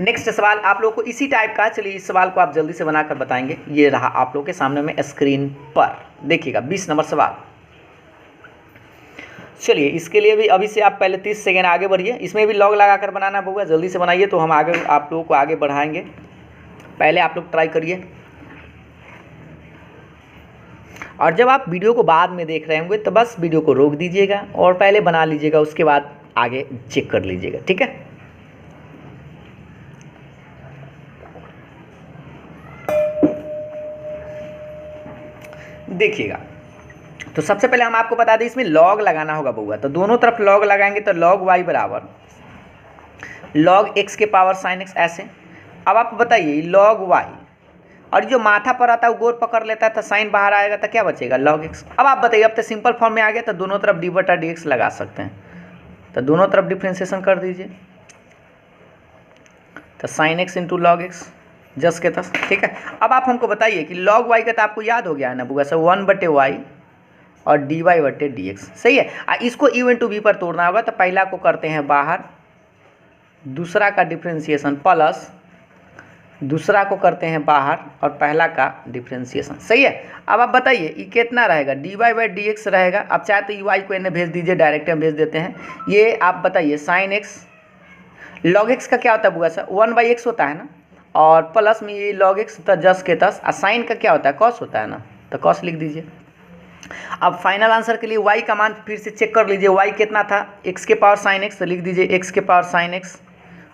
नेक्स्ट सवाल आप लोग को इसी टाइप का, चलिए इस सवाल को आप जल्दी से बनाकर बताएंगे। ये रहा आप लोग के सामने में स्क्रीन पर, देखिएगा 20 नंबर सवाल। चलिए, इसके लिए भी अभी से आप पहले 30 सेकेंड आगे बढ़िए, इसमें भी लॉग लगाकर बनाना होगा, जल्दी से बनाइए तो हम आगे आप लोगों को आगे बढ़ाएंगे। पहले आप लोग ट्राई करिए, और जब आप वीडियो को बाद में देख रहे होंगे तो बस वीडियो को रोक दीजिएगा और पहले बना लीजिएगा, उसके बाद आगे चेक कर लीजिएगा। ठीक है, देखिएगा। तो सबसे पहले हम आपको बता दें, इसमें लॉग लगाना होगा बउआ, तो दोनों तरफ लॉग लगाएंगे तो लॉग वाई बराबर लॉग एक्स के पावर साइन एक्स, ऐसे। अब आप बताइए लॉग वाई, और जो माथा पर आता है वो गोर पकड़ लेता है, तो साइन बाहर आएगा, तो क्या बचेगा लॉग एक्स। अब आप बताइए, अब तो सिंपल फॉर्म में आ गया, तो दोनों तरफ dy/dx लगा सकते हैं, तो दोनों तरफ डिफ्रेंशिएशन कर दीजिए, तो sine x into log x जस के तस। ठीक है, अब आप हमको बताइए कि लॉग वाई का तो आपको याद हो गया है ना बुआ सर, 1/y और dy/dx। सही है, इसको इवन टू बी पर तोड़ना होगा, तो पहला को करते हैं बाहर, दूसरा का डिफ्रेंशिएशन प्लस दूसरा को करते हैं बाहर और पहला का डिफ्रेंशिएशन। सही है, अब आप बताइए ये कितना रहेगा, dy/dx रहेगा। आप चाहे तो y को इन्हें भेज दीजिए, डायरेक्ट हम भेज देते हैं। ये आप बताइए साइन एक्स, लॉग एक्स का क्या होता है बुआ सर 1/x होता है ना, और प्लस में ये लॉग एक्स तो जस के तस, और साइन का क्या होता है कॉस होता है ना, तो कॉस लिख दीजिए। अब फाइनल आंसर के लिए y का मान फिर से चेक कर लीजिए, y कितना था x के पावर साइन एक्स, तो लिख दीजिए x के पावर साइन एक्स,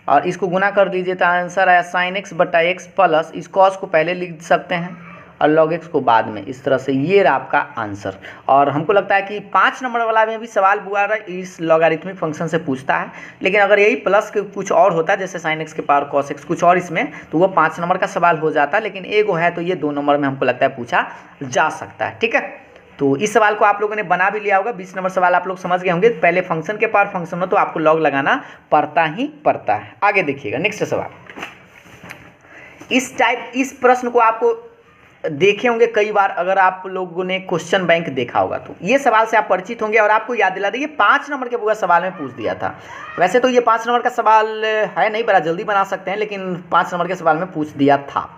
और इसको गुना कर दीजिए तो आंसर आया साइन एक्स बटा एक्स, प्लस इस कॉस को पहले लिख सकते हैं और लॉग एक्स को बाद में, इस तरह से ये रहा आपका आंसर। और हमको लगता है कि 5 नंबर वाला में भी सवाल बुआ इस लॉगरिथमिक फंक्शन से पूछता है, लेकिन अगर यही प्लस के कुछ और होता है, जैसे साइन एक्स के पावर कॉस एक्स कुछ और इसमें, तो वो 5 नंबर का सवाल हो जाता है, लेकिन एगो है तो ये 2 नंबर में हमको लगता है पूछा जा सकता है। ठीक है, तो इस सवाल को आप लोगों ने बना भी लिया होगा, 20 नंबर सवाल आप लोग समझ गए होंगे। पहले फंक्शन के पावर फंक्शन में तो आपको लॉग लगाना पड़ता ही पड़ता है। आगे देखिएगा नेक्स्ट सवाल। इस प्रश्न को आपको देखे होंगे कई बार, अगर आप लोगों ने क्वेश्चन बैंक देखा होगा तो ये सवाल से आप परिचित होंगे, और आपको याद दिला दें 5 नंबर के पूरा सवाल में पूछ दिया था। वैसे तो ये 5 नंबर का सवाल है नहीं, बड़ा जल्दी बना सकते हैं, लेकिन 5 नंबर के सवाल में पूछ दिया था।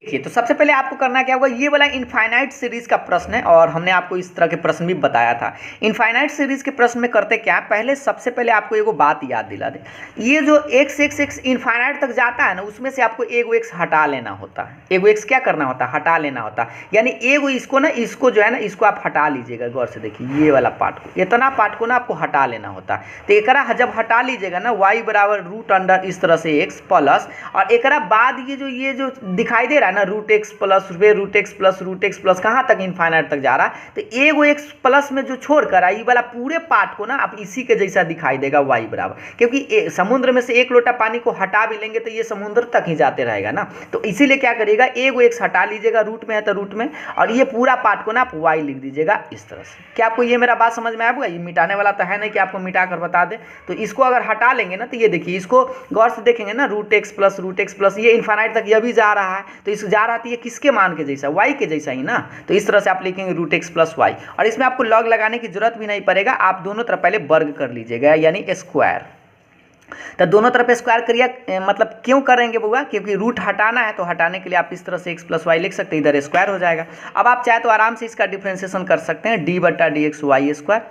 देखिए, तो सबसे पहले आपको करना क्या होगा, ये वाला इनफाइनाइट सीरीज का प्रश्न है, और हमने आपको इस तरह के प्रश्न भी बताया था। इनफाइनाइट सीरीज के प्रश्न में करते क्या, पहले सबसे पहले आपको एगो बात याद दिला दे, ये जो x इनफाइनाइट तक जाता है ना, उसमें से आपको एगो x हटा लेना होता है। एगो x क्या करना होता है, हटा लेना होता है, यानी एगो इसको ना, इसको जो है ना, इसको आप हटा लीजिएगा। गौर से देखिए ये वाला पार्ट को, इतना पार्ट को ना आपको हटा लेना होता है। तो एकरा जब हटा लीजिएगा ना, y बराबर रूट अंडर इस तरह से x प्लस, और एकरा बाद ये जो दिखाई दे रहा है है ना root x plus root x plus कहाँ तक इनफाइनाइट तक जा रहा है। तो एगो एक्स प्लस में जो छोड़कर आई वाला पूरे पार्ट को ना आप इसी के जैसा दिखाई देगा y बराबर, क्योंकि समुद्र में से एक लोटा पानी को हटा भी लेंगे तो ये समुद्र तक ही जाते रहेगा ना। तो इसीलिए क्या करिएगा, एगो एक्स हटा लीजिएगा, रूट में है तो रूट में, और ये पूरा पार्ट को ना आप y लिख दीजिएगा इस तरह से। क्या आपको ये मेरा बात समझ में आएगा? ये मिटाने वाला तो है नहीं कि आपको मिटा कर बता दे। तो इसको अगर हटा लेंगे ना तो ये देखिए, इसको गौर से देखेंगे ना रूट एक्स प्लस ये इन्फाइनाइट तक ये भी जा रहा है, तो इस जा रहा है तो ये किसके मान के जैसा, y के जैसा ही ना। तो इस तरह से आप लिखेंगे रूट एक्स प्लस वाई, और इसमें आपको लॉग लगाने की जरूरत भी नहीं पड़ेगा, आप दोनों तरफ पहले वर्ग कर लीजिएगा यानी स्क्वायर। तो दोनों तरफ स्क्वायर करिए, मतलब क्यों करेंगे बुआ, क्योंकि रूट हटाना है, तो हटाने के लिए आप इस तरह से x प्लस वाई लिख सकते हैं, इधर स्क्वायर हो जाएगा। अब आप चाहे तो आराम से इसका डिफ्रेंसिएशन कर सकते हैं, डी बटा डी एक्स वाई स्क्वायर,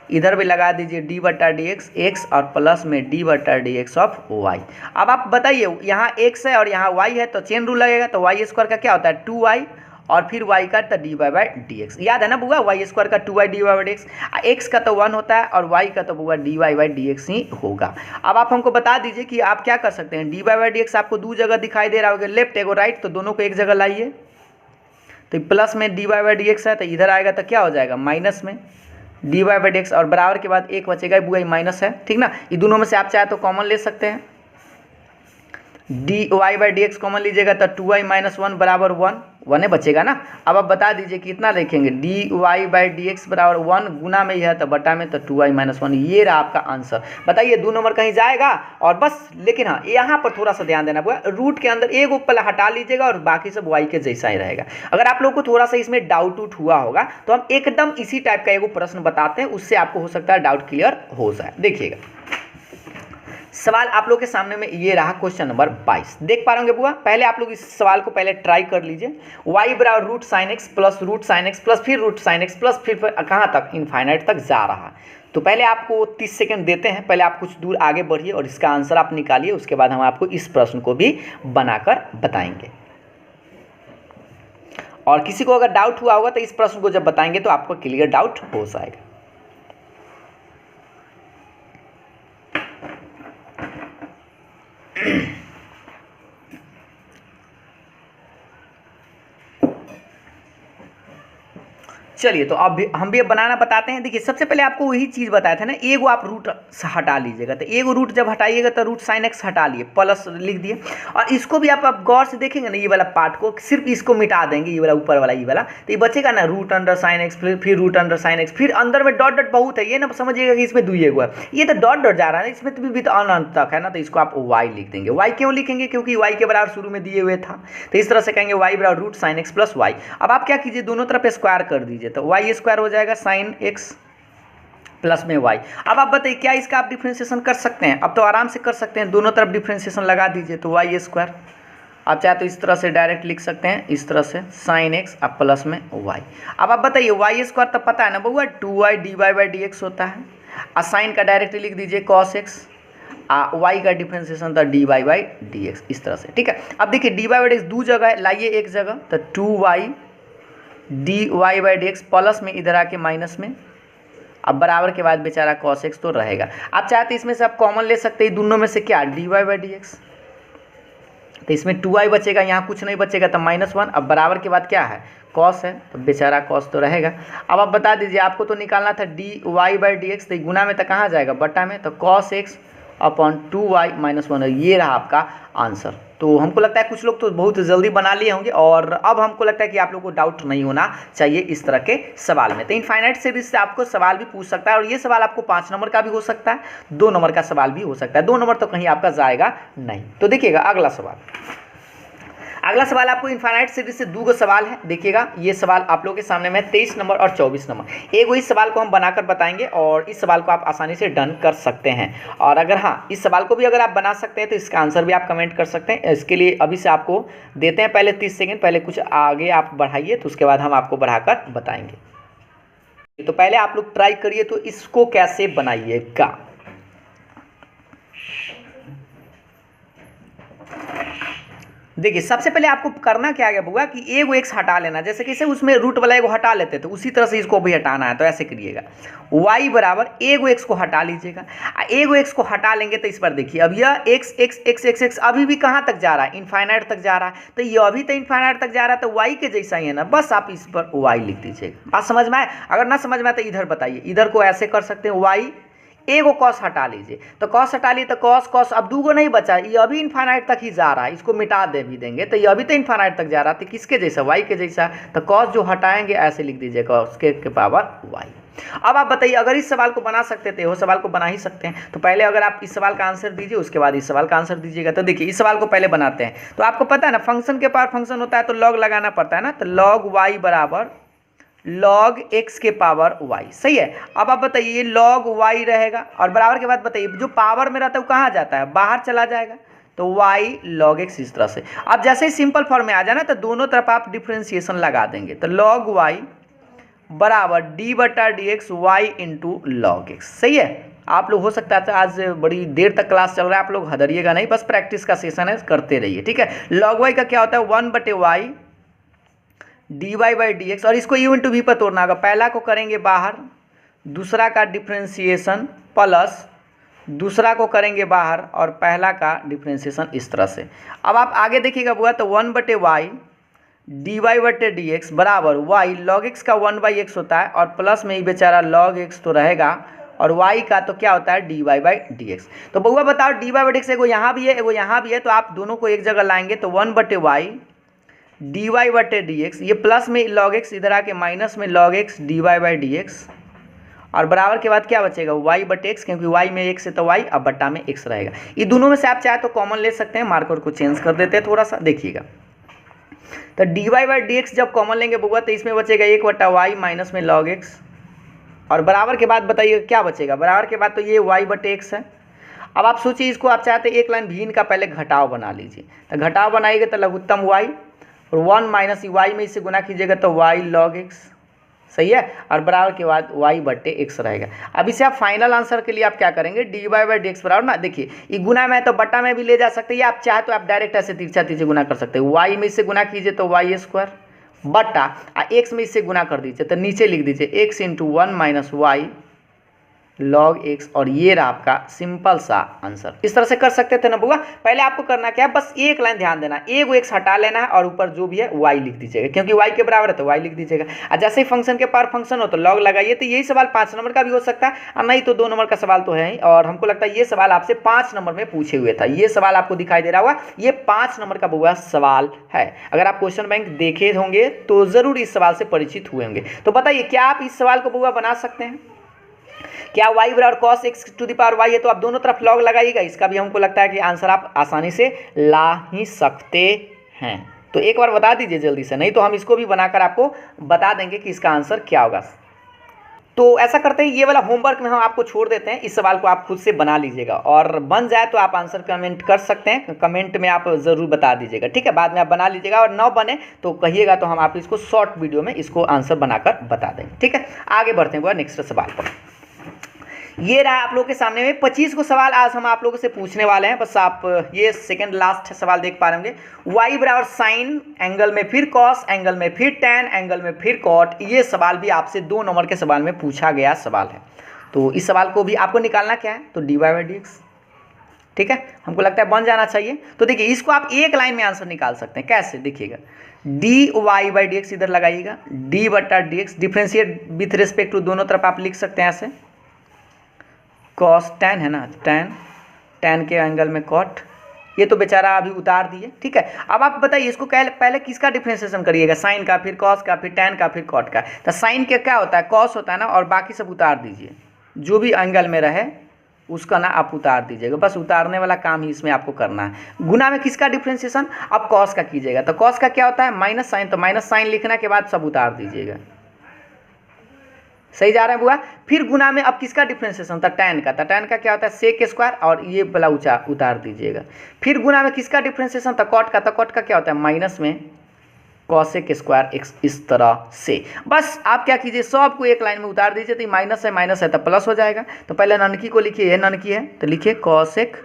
इधर भी लगा दीजिए डी बटा डी एक्स एक्स और प्लस में डी बटा डी एक्स ऑफ वाई। अब आप बताइए यहाँ x है और यहाँ y है, तो चेन रूल लगेगा, तो वाई स्क्वायर का क्या होता है 2y और फिर y का तो d y by d x, याद है ना बुआ, वाई स्क्वायर का 2y d y by d x, x का तो 1 होता है और y का तो बुआ d y by d x ही होगा। अब आप हमको बता दीजिए कि आप क्या कर सकते हैं, d y by d x आपको दो जगह दिखाई दे रहा होगा, लेफ्ट एगो राइट, तो दोनों को एक जगह लाइए। तो प्लस में d y by d x है तो इधर आएगा तो क्या हो जाएगा माइनस में d y by d x, और बराबर के बाद एक बचेगा बुआ माइनस है, ठीक ना। ये दोनों में से आप चाहे तो कॉमन ले सकते हैं, d y by d x common लीजिएगा तो 2y माइनस 1 बराबर 1 है बचेगा ना। अब आप बता दीजिए कितना लिखेंगे, d y by d x बराबर 1 गुना में यह है तो बटा में तो 2y माइनस 1, ये रहा आपका आंसर। बताइए 2 नंबर कहीं जाएगा और बस। लेकिन हाँ यहाँ पर थोड़ा सा ध्यान देना बुआ, रूट के अंदर एक पहले हटा लीजिएगा और बाकी सब y के जैसा ही रहेगा। अगर आप लोग को थोड़ा सा इसमें डाउट हुआ होगा तो हम एकदम इसी टाइप का एगो प्रश्न बताते हैं, उससे आपको हो सकता है डाउट क्लियर हो जाए। देखिएगा सवाल आप लोग के सामने में ये रहा, क्वेश्चन नंबर 22 देख पा रहे होंगे बुआ। पहले आप लोग इस सवाल को पहले ट्राई कर लीजिए, y बराबर रूट साइन एक्स प्लस फिर रूट साइन एक्स प्लस फिर कहाँ तक इनफाइनाइट तक जा रहा। तो पहले आपको 30 सेकंड देते हैं, पहले आप कुछ दूर आगे बढ़िए और इसका आंसर आप निकालिए, उसके बाद हम आपको इस प्रश्न को भी बनाकर बताएंगे। और किसी को अगर डाउट हुआ होगा तो इस प्रश्न को जब बताएंगे तो आपको क्लियर डाउट हो जाएगा। चलिए तो अब हम भी बनाना बताते हैं। देखिए सबसे पहले आपको वही चीज़ बताया था ना, एगो आप रूट हटा लीजिएगा, तो एगो रूट जब हटाइएगा तो रूट साइन एक्स हटा लिए, प्लस लिख दिए। और इसको भी आप गौर से देखेंगे ना, ये वाला पार्ट को सिर्फ इसको मिटा देंगे, ये वाला ऊपर वाला ये वाला, तो ये बचेगा ना रूट अंडर साइन एक्स फिर रूट अंडर साइन एक्स, फिर अंदर में डॉट डॉट बहुत है, ये ना समझिएगा कि इसमें दुई एगो है, ये तो डॉट डॉट जा रहा है, इसमें तो भी तो अनंत तक है ना, तो इसको आप वाई लिख देंगे। वाई क्यों लिखेंगे, क्योंकि वाई के बराबर शुरू में दिए हुए था, तो इस तरह से कहेंगे वाई बराबर root sine x plus y. अब आप क्या कीजिए, दोनों तरफ स्क्वायर कर दीजिए, तो वाई स्क्वायर हो जाएगा साइन एक्स प्लस में वाई। अब आप बताइए क्या इसका आप डिफ्रेंशिएशन कर सकते हैं, अब तो आराम से कर सकते हैं, दोनों तरफ डिफ्रेंशिएशन लगा दीजिए, तो वाई स्क्वायर आप चाहे तो इस तरह से डायरेक्ट लिख सकते हैं, इस तरह से साइन एक्स अब प्लस में वाई। अब आप बताइए वाई स्क्वायर तो पता है ना बउआ 2y d y by d x होता है, और साइन का डायरेक्ट लिख दीजिए कॉस एक्स, वाई का डिफ्रेंशिएशन था d y by d x, इस तरह से, ठीक है। अब देखिए d y by d x दो जगह है, लाइए एक जगह, तो 2y d y by d x plus में इधर आके माइनस में, अब बराबर के बाद बेचारा कॉस एक्स तो रहेगा। आप चाहते इसमें से आप कॉमन ले सकते हैं, दोनों में से क्या d y by d x, तो इसमें 2y बचेगा, यहाँ कुछ नहीं बचेगा तो -1, अब बराबर के बाद क्या है कॉस है, तो बेचारा कॉस तो रहेगा। अब आप बता दीजिए आपको तो निकालना था d y by d x, तो गुना में तो कहाँ जाएगा बटा में, तो cos x upon 2y minus 1, ये रहा आपका आंसर। तो हमको लगता है कुछ लोग तो बहुत जल्दी बना लिए होंगे, और अब हमको लगता है कि आप लोगों को डाउट नहीं होना चाहिए इस तरह के सवाल में। तो इनफाइनाइट सीरीज से आपको सवाल भी पूछ सकता है, और ये सवाल आपको 5 नंबर का भी हो सकता है, 2 नंबर का सवाल भी हो सकता है, 2 नंबर तो कहीं आपका जाएगा नहीं। तो देखिएगा अगला सवाल आपको इनफाइनाइट सीरीज से 2 सवाल है। देखिएगा ये सवाल आप लोगों के सामने में 23 नंबर और 24 नंबर, एक इस सवाल को हम बनाकर बताएंगे और इस सवाल को आप आसानी से डन कर सकते हैं। और अगर हाँ इस सवाल को भी अगर आप बना सकते हैं तो इसका आंसर भी आप कमेंट कर सकते हैं। इसके लिए अभी से आपको देते हैं पहले 30 सेकेंड, पहले कुछ आगे आप बढ़ाइए, तो उसके बाद हम आपको बढ़ाकर बताएंगे। तो पहले आप लोग ट्राई करिए तो इसको कैसे बनाइएगा। देखिए सबसे पहले आपको करना क्या है बुआ कि एगो एक्स हटा लेना, जैसे कि उसमें रूट वाला एगो हटा लेते तो उसी तरह से इसको भी हटाना है। तो ऐसे करिएगा y बराबर एगो एक्स को हटा लीजिएगा, एगो एक्स को हटा लेंगे तो इस पर देखिए अब यह x x x x x अभी भी कहाँ तक जा रहा है, इनफाइनाइट तक जा रहा है। तो ये अभी तो इनफाइनाइट तक जा रहा है तो y के जैसा ही है ना, बस आप इस पर y लिख दीजिएगा। बात समझ में आए? अगर ना समझ में आए तो इधर बताइए, इधर को ऐसे कर सकते हैं y एगो कॉस हटा लीजिए, तो कॉस हटा लिए तो कॉस कॉस अब दूगो नहीं बचा, ये अभी इनफाइनाइट तक ही जा रहा है, इसको मिटा दे भी देंगे तो ये अभी तो इनफाइनाइट तक जा रहा है, तो किसके जैसा y के जैसा। तो कॉस जो हटाएंगे ऐसे लिख दीजिए कॉस के पावर y। अब आप बताइए अगर इस सवाल को बना सकते थे, वो सवाल को बना ही सकते हैं। तो पहले अगर आप इस सवाल का आंसर दीजिए उसके बाद इस सवाल का आंसर दीजिएगा। तो देखिए इस सवाल को पहले बनाते हैं। तो आपको पता है ना फंक्शन के पावर फंक्शन होता है तो लॉग लगाना पड़ता है ना, तो लॉग y बराबर लॉग x के पावर y, सही है। अब आप बताइए लॉग y रहेगा और बराबर के बाद बताइए जो पावर में रहता है वो कहाँ जाता है, बाहर चला जाएगा, तो y log x इस तरह से। अब जैसे ही सिंपल फॉर्म में आ जाना तो दोनों तरफ आप डिफ्रेंशिएशन लगा देंगे, तो log y बराबर d बटा d x y into log x, सही है। आप लोग हो सकता है आज बड़ी देर तक क्लास चल रहा है, आप लोग हदरिएगा नहीं, बस प्रैक्टिस का सेशन है, करते रहिए, ठीक है। log y का क्या होता है 1 बटे y d y by d x, और इसको यू इंटू वी पर तोड़ना होगा। पहला को करेंगे बाहर, दूसरा का डिफ्रेंशिएशन प्लस दूसरा को करेंगे बाहर और पहला का डिफ्रेंशिएशन इस तरह से। अब आप आगे देखिएगा बुआ तो 1 बटे वाई डी वाई बटे डी एक्स बराबर वाई लॉग एक्स का 1 बाई एक्स होता है और प्लस में ही बेचारा लॉग एक्स तो रहेगा और y का तो क्या होता है d y by d x. तो बउआ बताओ d y by d x एगो यहाँ भी है एगो यहाँ भी है, तो आप दोनों को एक जगह लाएंगे तो 1 बटे वाई डी वाई बटे डी एक्स, ये प्लस में लॉग एक्स इधर आके माइनस में log x d y by d x और बराबर के बाद क्या बचेगा y बटे एक्स, क्योंकि y में x है तो y अब बट्टा में x रहेगा। ये दोनों में से आप चाहे तो कॉमन ले सकते हैं, मार्कर को चेंज कर देते हैं थोड़ा सा, देखिएगा तो d y by d x जब कॉमन लेंगे बुआ तो इसमें बचेगा 1 बटा वाई माइनस में लॉग एक्स और बराबर के बाद बताइए क्या बचेगा, बराबर के बाद तो ये y बटे एक्स है। अब आप सोचिए इसको आप चाहते एक लाइन भिन्न का पहले घटाव बना लीजिए, तो घटाव बनाइएगा तो लघुत्तम y और 1 माइनस y में इसे गुना कीजिएगा तो y log x, सही है, और बराबर के बाद y बटे x रहेगा। अब इसे आप फाइनल आंसर के लिए आप क्या करेंगे d y by d x बराबर ना, देखिए ये गुना में तो बट्टा में भी ले जा सकते हैं, आप चाहे तो आप डायरेक्ट ऐसे तिरछा तिरछे गुना कर सकते हैं। y में इसे गुना कीजिए तो वाई स्क्वायर बट्टा x में इसे गुना कर दीजिए तो नीचे लिख दीजिए x into 1 minus y log x, और ये रहा आपका सिंपल सा आंसर। इस तरह से कर सकते थे ना बुआ। पहले आपको करना क्या है, बस एक लाइन ध्यान देना, एगो एक्स हटा लेना है और ऊपर जो भी है y लिख दीजिएगा, क्योंकि y के बराबर है तो y लिख दीजिएगा। और जैसे ही फंक्शन के पावर फंक्शन हो तो लॉग लगाइए। तो यही सवाल 5 नंबर का भी हो सकता है और नहीं तो 2 नंबर का सवाल तो है ही, और हमको लगता है ये सवाल आपसे 5 नंबर में पूछे हुए था। ये सवाल आपको दिखाई दे रहा होगा, ये 5 नंबर का बुआ सवाल है। अगर आप क्वेश्चन बैंक देखे होंगे तो जरूर इस सवाल से परिचित हुए होंगे। तो बताइए क्या आप इस सवाल को बुआ बना सकते हैं? क्या y बराबर cos x to the power y है तो आप दोनों तरफ लॉग लगाइएगा। इसका भी हमको लगता है कि आंसर आप आसानी से ला ही सकते हैं। तो एक बार बता दीजिए जल्दी से, नहीं तो हम इसको भी बनाकर आपको बता देंगे कि इसका आंसर क्या होगा। तो ऐसा करते हैं, ये वाला होमवर्क में हम आपको छोड़ देते हैं, इस सवाल को आप खुद से बना लीजिएगा और बन जाए तो आप आंसर कमेंट कर सकते हैं, कमेंट में आप ज़रूर बता दीजिएगा, ठीक है। बाद में आप बना लीजिएगा और न बने तो कहिएगा तो हम आप इसको शॉर्ट वीडियो में इसको आंसर बनाकर बता देंगे, ठीक है। आगे बढ़ते हैं नेक्स्ट सवाल पर। ये रहा आप लोगों के सामने में 25 को सवाल आज हम आप लोगों से पूछने वाले हैं। बस आप ये सेकंड लास्ट सवाल देख पा रहे होंगे। y बराबर साइन एंगल में फिर कॉस एंगल में फिर टैन एंगल में फिर कॉट, ये सवाल भी आपसे 2 नंबर के सवाल में पूछा गया सवाल है। तो इस सवाल को भी आपको निकालना क्या है, तो d y by d x, ठीक है, हमको लगता है बन जाना चाहिए। तो देखिए इसको आप एक लाइन में आंसर निकाल सकते हैं, कैसे देखिएगा, d y by d x इधर लगाइएगा, डी बटा d x differentiate with respect to दोनों तरफ आप लिख सकते हैं ऐसे, कॉस टैन है ना, टैन के एंगल में कॉट, ये तो बेचारा अभी उतार दिए, ठीक है। अब आप बताइए इसको पहले किसका डिफ्रेंशिएशन करिएगा, साइन का फिर कॉस का फिर टैन का फिर कॉट का। तो साइन के क्या होता है, कॉस होता है ना, और बाकी सब उतार दीजिए, जो भी एंगल में रहे उसका ना आप उतार दीजिएगा, बस उतारने वाला काम ही इसमें आपको करना है। गुना में किसका डिफ्रेंशिएशन, अब कॉस का कीजिएगा, तो कॉस का क्या होता है माइनस साइन, तो माइनस साइन लिखने के बाद सब उतार दीजिएगा, सही जा रहा है बुआ। फिर गुना में अब किसका डिफ्रेंशिएशन था, टैन का, तो टैन का क्या होता है सेक स्क्वायर, और ये वाला ऊंचा उतार दीजिएगा। फिर गुना में किसका डिफ्रेंशिएशन था, कॉट का, तो कॉट का क्या होता है माइनस में कॉसेक स्क्वायर एक्स, इस तरह से। बस आप क्या कीजिए सबको एक लाइन में उतार दीजिए, तो माइनस है तो प्लस हो जाएगा। तो पहले ननकी को लिखिए, ये ननकी है तो लिखिए कॉसेक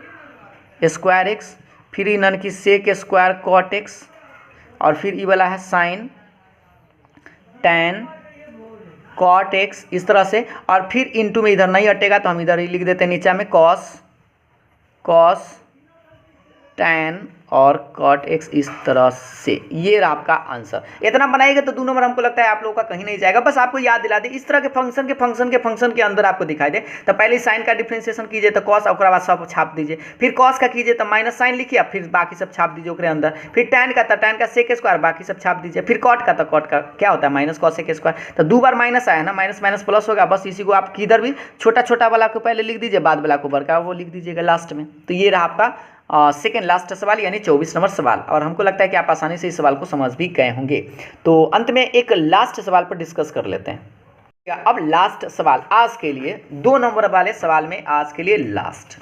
स्क्वायर एक्स फिर इनन की सेक स्क्वायर कॉट एक्स, और फिर ये वाला है साइन टैन कॉट एक्स, इस तरह से। और फिर इनटू में इधर नहीं हटेगा तो हम इधर ही लिख देते हैं नीचे में कॉस टैन और कॉट एक्स, इस तरह से। ये रहा आपका आंसर। इतना बनाएगा तो 2 नंबर हमको लगता है आप लोगों का कहीं नहीं जाएगा। बस आपको याद दिला दे, इस तरह के फंक्शन के अंदर आपको दिखाई दे तो पहले साइन का डिफरेंशिएशन कीजिए तो कॉस, और बाद सब छाप दीजिए। फिर कॉस का कीजिए तो माइनस साइन लिखिए, फिर बाकी सब छाप दीजिए उसके अंदर। फिर टैन का तो टैन का सेक स्क्वायर, बाकी सब छाप दीजिए। फिर कॉट का तो कॉट का क्या होता है माइनस कॉस सेक स्क्वायर। तो 2 बार माइनस आया ना, माइनस माइनस प्लस होगा। बस इसी को आप किधर भी छोटा वाला को पहले लिख दीजिए, बाद वाला को बड़का वो लिख दीजिएगा लास्ट में। तो ये रहा आपका सेकेंड लास्ट सवाल, यानी 24 नंबर सवाल। और हमको लगता है कि आप आसानी से इस सवाल को समझ भी गए होंगे। तो अंत में एक लास्ट सवाल पर डिस्कस कर लेते हैं। अब लास्ट सवाल आज के लिए 2 नंबर वाले सवाल में आज के लिए लास्ट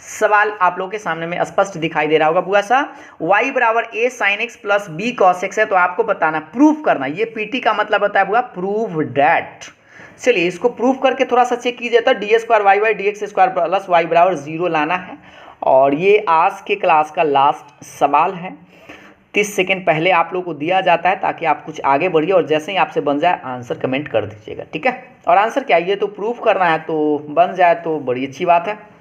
सवाल आप लोगों के सामने में स्पष्ट दिखाई दे रहा होगा बुआ सा। y बराबर a sin x plus b cos x है, तो आपको बताना, प्रूफ करना। ये पीटी का मतलब होता है बुआ प्रूव डैट। चलिए इसको प्रूफ करके थोड़ा सा चेक कीजिए। तो d square y by d x square plus y बराबर 0 लाना है। और ये आज के क्लास का लास्ट सवाल है। 30 सेकेंड पहले आप लोग को दिया जाता है ताकि आप कुछ आगे बढ़िए, और जैसे ही आपसे बन जाए आंसर कमेंट कर दीजिएगा, ठीक है। और आंसर क्या है, ये तो प्रूफ करना है, तो बन जाए तो बड़ी अच्छी बात है।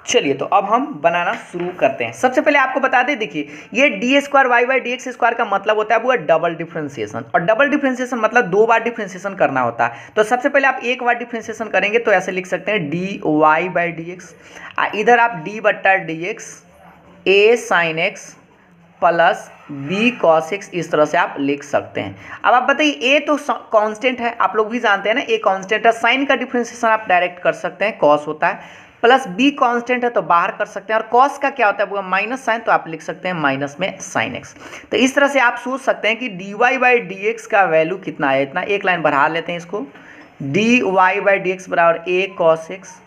चलिए तो अब हम बनाना शुरू करते हैं। सबसे पहले आपको बता दें, देखिए ये d square y by d x square का मतलब होता है वो डबल डिफ्रेंसिएशन। और डबल डिफ्रेंसिएशन मतलब 2 बार डिफ्रेंसिएशन करना होता है। तो सबसे पहले आप 1 बार डिफ्रेंसिएशन करेंगे तो ऐसे लिख सकते हैं d y by d x, इधर आप डी बट्टा d x a sine x plus b cos x, इस तरह से आप लिख सकते हैं। अब आप बताइए, ए तो कांस्टेंट है, आप लोग भी जानते हैं ना, ए कांस्टेंट है। साइन का डिफ्रेंसिएशन आप डायरेक्ट कर सकते हैं, कॉस होता है, प्लस बी कांस्टेंट है तो बाहर कर सकते हैं। और कॉस का क्या होता है वो माइनस साइन, तो आप लिख सकते हैं माइनस में साइन एक्स। तो इस तरह से आप सोच सकते हैं कि d y by d x का वैल्यू कितना है। इतना एक लाइन बढ़ा लेते हैं इसको, d y by d x बराबर ए कॉस एक्स,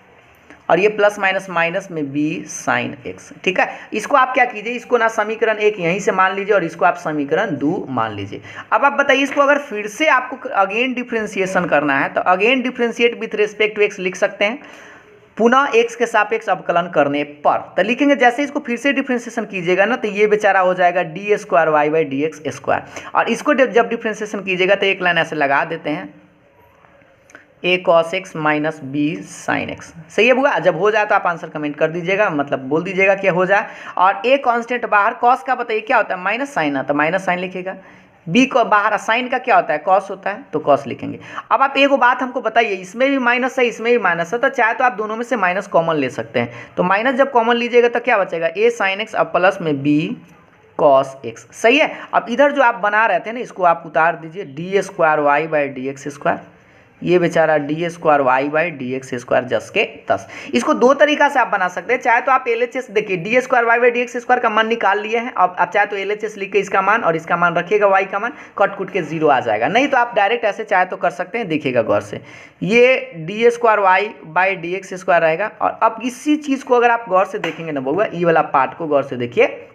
और ये प्लस माइनस माइनस में बी साइन एक्स, ठीक है। इसको आप क्या कीजिए, इसको ना समीकरण 1 यहीं से मान लीजिए और इसको आप समीकरण 2 मान लीजिए। अब आप बताइए, इसको अगर फिर से आपको अगेन डिफ्रेंशिएशन करना है तो again differentiate with respect to x लिख सकते हैं, पुनः एक्स के सापेक्ष अवकलन करने पर। तो लिखेंगे जैसे इसको फिर से डिफ्रेंशिएशन कीजिएगा ना, तो ये बेचारा हो जाएगा d square y by d x square. और इसको जब डिफ्रेंशिएशन कीजिएगा तो एक लाइन ऐसे लगा देते हैं, a cos x minus b sine x. सही है बुआ। जब हो जाए तो आप आंसर कमेंट कर दीजिएगा, मतलब बोल दीजिएगा कि हो जाए। और ए कांस्टेंट बाहर, कॉस का बताइए क्या होता है, माइनस साइन है तो माइनस साइन लिखेगा। बी को बाहर, साइन का क्या होता है, कॉस होता है तो कॉस लिखेंगे। अब आप एक बात हमको बताइए, इसमें भी माइनस है इसमें भी माइनस है, तो चाहे तो आप दोनों में से माइनस कॉमन ले सकते हैं। तो माइनस जब कॉमन लीजिएगा तो क्या बचेगा, ए साइन एक्स, अब प्लस में बी कॉस एक्स। सही है। अब इधर जो आप बना रहे थे ना, इसको आप उतार दीजिए, d square y by d x square, ये बेचारा d square y by d x square जस के तस। इसको 2 तरीका से आप बना सकते हैं। चाहे तो आप LHS देखिए, d square y by d x square का मान निकाल लिए हैं। अब आप चाहे तो LHS लिख के इसका मान और इसका मान रखिएगा, वाई का मान कट कुट के 0 आ जाएगा। नहीं तो आप डायरेक्ट ऐसे चाहे तो कर सकते हैं। देखिएगा गौर से, ये d square y by d x square रहेगा। और अब इसी चीज़ को अगर आप गौर से देखेंगे ना बउआ, ये वाला पार्ट को गौर से देखिए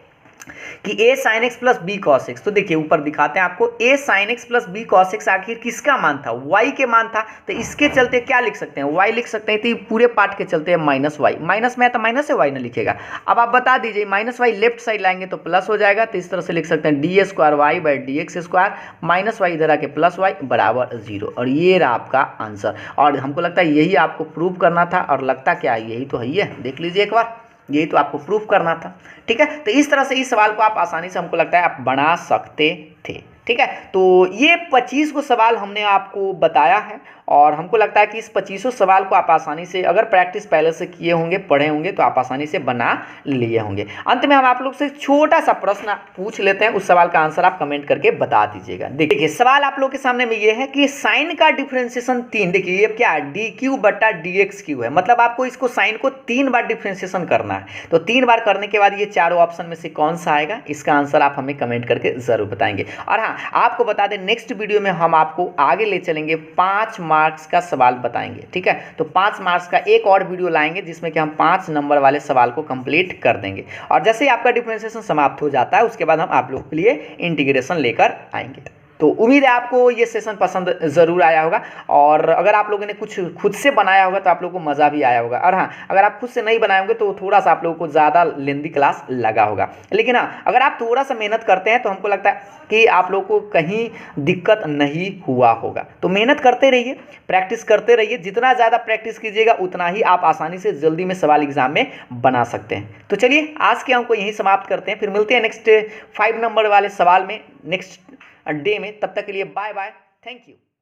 कि a sine x plus b cos x. तो देखिए ऊपर दिखाते हैं आपको, a sine x plus b cos x आखिर किसका मान था, वाई के मान था। तो इसके चलते क्या लिख सकते हैं, वाई लिख सकते हैं। तो पूरे पार्ट के चलते हैं माइनस वाई, माइनस में है तो माइनस है, वाई ना लिखेगा। अब आप बता दीजिए, माइनस वाई लेफ्ट साइड लाएंगे तो प्लस हो जाएगा। तो इस तरह से लिख सकते हैं d square y by d x square minus y इधर आके प्लस वाई बराबर 0। और ये रहा आपका आंसर। और हमको लगता है यही आपको प्रूव करना था, और लगता क्या है, यही तो है। ये देख लीजिए एक बार, यही तो आपको प्रूफ करना था, ठीक है। तो इस तरह से इस सवाल को आप आसानी से, हमको लगता है, आप बना सकते थे, ठीक है। तो ये 25 को सवाल हमने आपको बताया है, और हमको लगता है कि इस 25 सवाल को आप आसानी से, अगर प्रैक्टिस पहले से किए होंगे, पढ़े होंगे, तो आप आसानी से बना लिए होंगे। अंत में हम आप लोग से छोटा सा प्रश्न पूछ लेते हैं, उस सवाल का आंसर आप कमेंट करके बता दीजिएगा। देखिए सवाल आप लोग के सामने में ये है कि साइन का डिफ्रेंशिएशन 3, देखिए ये क्या है, डी क्यू बट्टा डी एक्स क्यू है। मतलब आपको इसको साइन को 3 बार डिफ्रेंशिएशन करना है। तो 3 बार करने के बाद ये चारों ऑप्शन में से कौन सा आएगा, इसका आंसर आप हमें कमेंट करके जरूर बताएंगे। और हाँ, आपको बता दें, नेक्स्ट वीडियो में हम आपको आगे ले चलेंगे, 5 मार्क्स का सवाल बताएंगे, ठीक है। तो 5 मार्क्स का एक और वीडियो लाएंगे जिसमें कि हम 5 नंबर वाले सवाल को कंप्लीट कर देंगे। और जैसे ही आपका डिफरेंशिएशन समाप्त हो जाता है, उसके बाद हम आप लोग के लिए इंटीग्रेशन लेकर आएंगे। तो उम्मीद है आपको ये सेशन पसंद ज़रूर आया होगा, और अगर आप लोगों ने कुछ खुद से बनाया होगा तो आप लोगों को मज़ा भी आया होगा। और हाँ, अगर आप खुद से नहीं बनाए होंगे तो थोड़ा सा आप लोगों को ज़्यादा लेंदी क्लास लगा होगा, लेकिन हाँ, अगर आप थोड़ा सा मेहनत करते हैं तो हमको लगता है कि आप लोगों को कहीं दिक्कत नहीं हुआ होगा। तो मेहनत करते रहिए, प्रैक्टिस करते रहिए, जितना ज़्यादा प्रैक्टिस कीजिएगा उतना ही आप आसानी से जल्दी में सवाल एग्जाम में बना सकते हैं। तो चलिए आज के अंक को यहीं समाप्त करते हैं, फिर मिलते हैं नेक्स्ट 5 नंबर वाले सवाल में नेक्स्ट डे में। तब तक के लिए बाय बाय, थैंक यू।